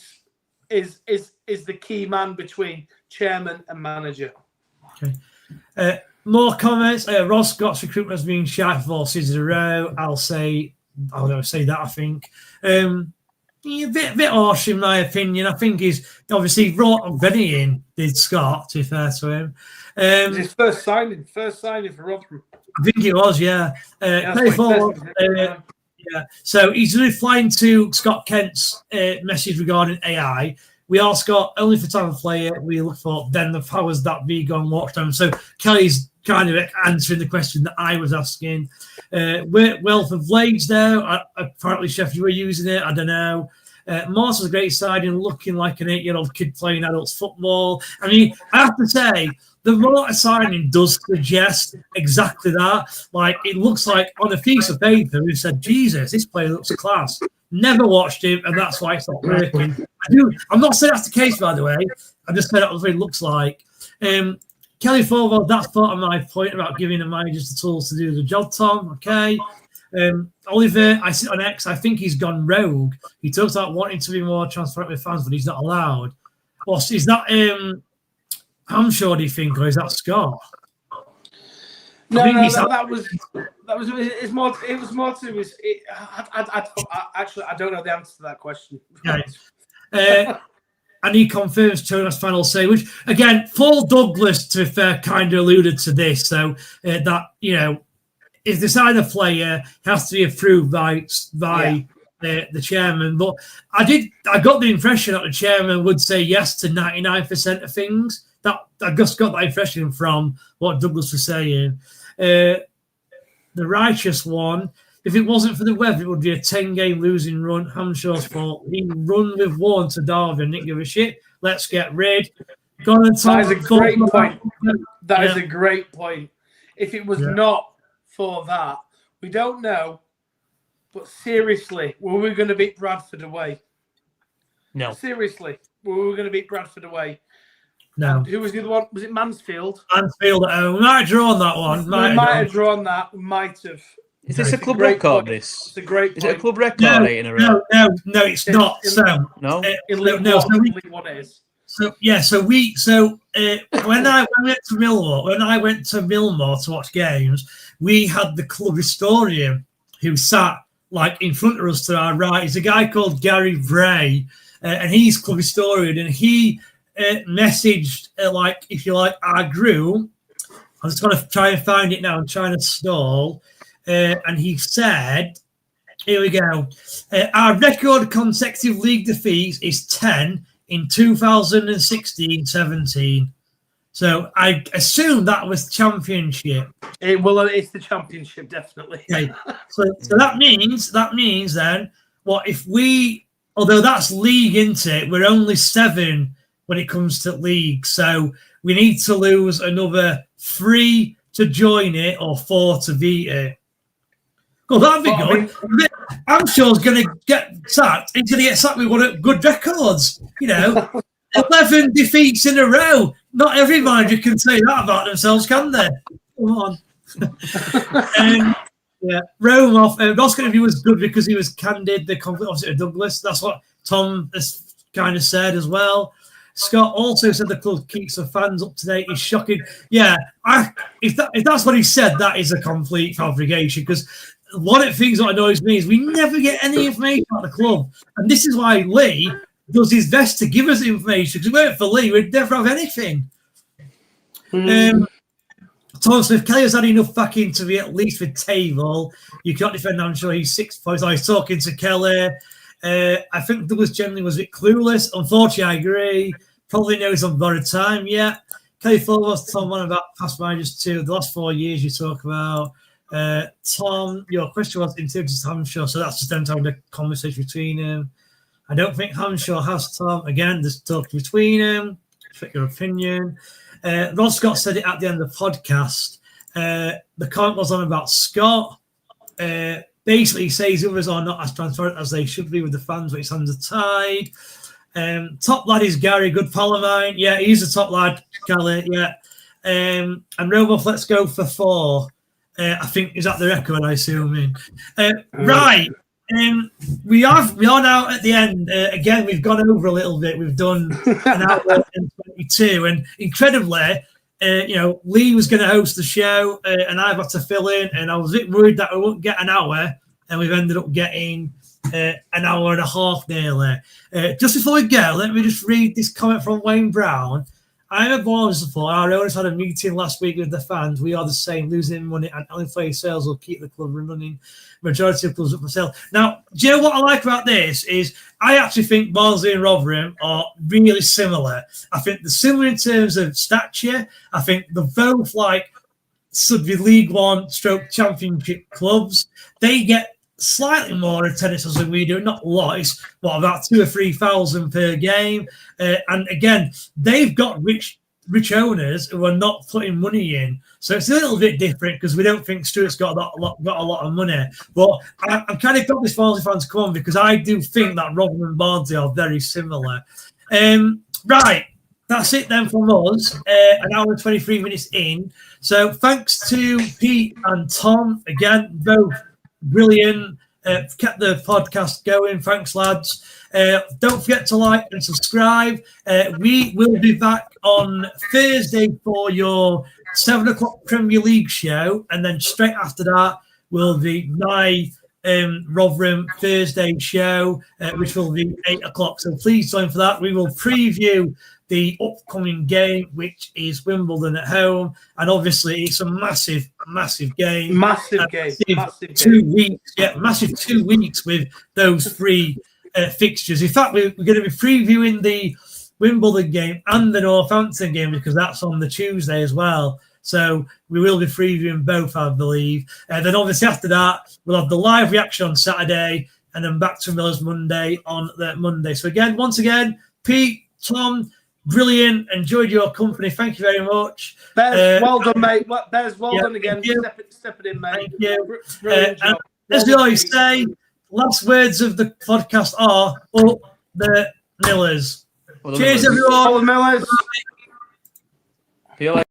the key man between chairman and manager. Okay. More comments. Ross Scott's recruitment has been shot for 4 seasons in a row. I'll say that. I think a bit harsh in my opinion. I think he's obviously brought Benny in. Did Scott? To be fair to him, his first signing for Rotherham. I think it was. Yeah. So he's replying to Scott Kent's message regarding AI. We ask Scott only for time of player. We look for then the powers that be gone watch them. So Kelly's kind of answering the question that I was asking. Wealth of Blades there. Apparently Sheffield were using it. I don't know. Morse was a great signing, looking like an 8-year-old kid playing adults football. I mean, I have to say, the Mortar signing does suggest exactly that. Like, it looks like on a piece of paper, we said, Jesus, this player looks class. Never watched him, and that's why it's not working. I'm not saying that's the case, by the way. I'm just saying that's what it looks like. Kelly Forwell, that's part of my point about giving the managers the tools to do the job, Tom. Okay. Oliver, I sit on X. I think he's gone rogue. He talks about wanting to be more transparent with fans, but he's not allowed. Well, is that Hamshaw, do you think, or is that Scott? No, that was it's more. It was more to his. I don't know the answer to that question. Okay. And he confirms Jonas' final say, which again, Paul Douglas, to be fair, kind of alluded to this. So that if they sign a player, it has to be approved by the chairman. But I got the impression that the chairman would say yes to 99% of things. I just got that impression from what Douglas was saying. The righteous one, if it wasn't for the weather, it would be a 10-game losing run. Hamshaw's fault. He run with one to Derby and didn't give a shit. Let's get rid. That is a great point. That is a great point. If it was not for that, we don't know. But seriously, were we going to beat Bradford away? No. Seriously, were we going to beat Bradford away? No. And who was the other one? Was it Mansfield? Mansfield at home. We might have drawn that one. We might have drawn that. We might have. Is this a club great record? point. This It's a great is it a point. club record? 8 in a row. No, it's not. So No. In League no, One, League One it is. So when I went to Millmore to watch games, we had the club historian who sat like in front of us to our right. He's a guy called Gary Bray, and he's club historian, and he messaged like, if you like, our group. I'm just going to try and find it now. I'm trying to stall, and he said, "Here we go. Our record consecutive league defeats is 10 in 2016-17." So I assume that was championship. It's the championship, definitely. Okay. So that means then, what if we, although that's league, isn't it? We're only 7 when it comes to league. So we need to lose another 3 to join it or 4 to beat it. Well, that'd be good. Hamshaw's going to get sacked. He's going to get sacked with one of good records. 11 defeats in a row. Not every manager can say that about themselves, can they? Come on. Rome off. Oscar interview was good because he was candid. The conflict opposite of Douglas. That's what Tom has kind of said as well. Scott also said the club keeps the fans up to date. He's shocking. Yeah, if that's what he said, that is a complete fabrication, because one of the things that annoys me is we never get any information about the club. And this is why Lee does his best to give us information, because if it weren't for Lee, we'd never have anything. Tom Smith, Kelly has had enough backing to be at least with table. You can't defend, I'm sure he's 6 points. I was talking to Kelly. I think Douglas generally was a bit clueless. Unfortunately, I agree. Probably knows on borrowed time. Yeah. Kelly Fuller was Tom one about past managers too. The last 4 years you talk about. Tom, your question was in terms of Hamshaw, so that's just them having a conversation between them. I don't think Hamshaw has Tom. Again, there's talk between them. Check your opinion. Rod Scott said it at the end of the podcast. The comment was on about Scott. Basically, he says others are not as transparent as they should be with the fans, but his hands are tied. Top lad is Gary, good pal of mine. Yeah, he's a top lad, Kelly. Yeah. And Roboff, let's go for 4. I think is that the record, I assume. Right. We are now at the end. Again, we've gone over a little bit. We've done an hour and 22, and incredibly, Lee was going to host the show, and I've had to fill in, and I was a bit worried that we wouldn't get an hour, and we've ended up getting an hour and a half nearly. Just before we go, let me just read this comment from Wayne Brown. I'm a Bournemouth supporter. Our owners had a meeting last week with the fans. We are the same, losing money, and uninflated sales will keep the club running. Majority of clubs up for sale. Now, do you know what I like about this is I actually think Barnsley and Rotherham are really similar. I think they're similar in terms of stature. I think they're both should be League One / Championship clubs. They get slightly more attendance than we do, not a lot. It's about 2,000 or 3,000 per game. And again, they've got rich owners who are not putting money in. So it's a little bit different because we don't think Stuart's got a lot of money. But I'm kind of got this Barnsley fans to come on because I do think that Rotherham and Barnsley are very similar. Right. That's it then from us. An hour and 23 minutes in. So thanks to Pete and Tom again, both brilliant. Kept the podcast going. Thanks, lads. Don't forget to like and subscribe. We will be back on Thursday for your 7 o'clock Premier League show, and then straight after that will be my Rotherham Thursday show, which will be 8 o'clock. So please join for that. We will preview the upcoming game, which is Wimbledon at home, and obviously it's a massive game. Massive game. 2 weeks, massive 2 weeks with those 3 fixtures. In fact, we're going to be previewing the Wimbledon game and the Northampton game because that's on the Tuesday as well. So we will be previewing both, I believe. And then obviously after that, we'll have the live reaction on Saturday, and then back to Miller's Monday on the Monday. So once again, Pete, Tom, brilliant. Enjoyed your company. Thank you very much. Bez, well done, mate. Bez, well done again. Stepping in, mate. Thank you. And as we always say, last words of the podcast are up the Millers. Cheers, everyone. All the Millers. See you later.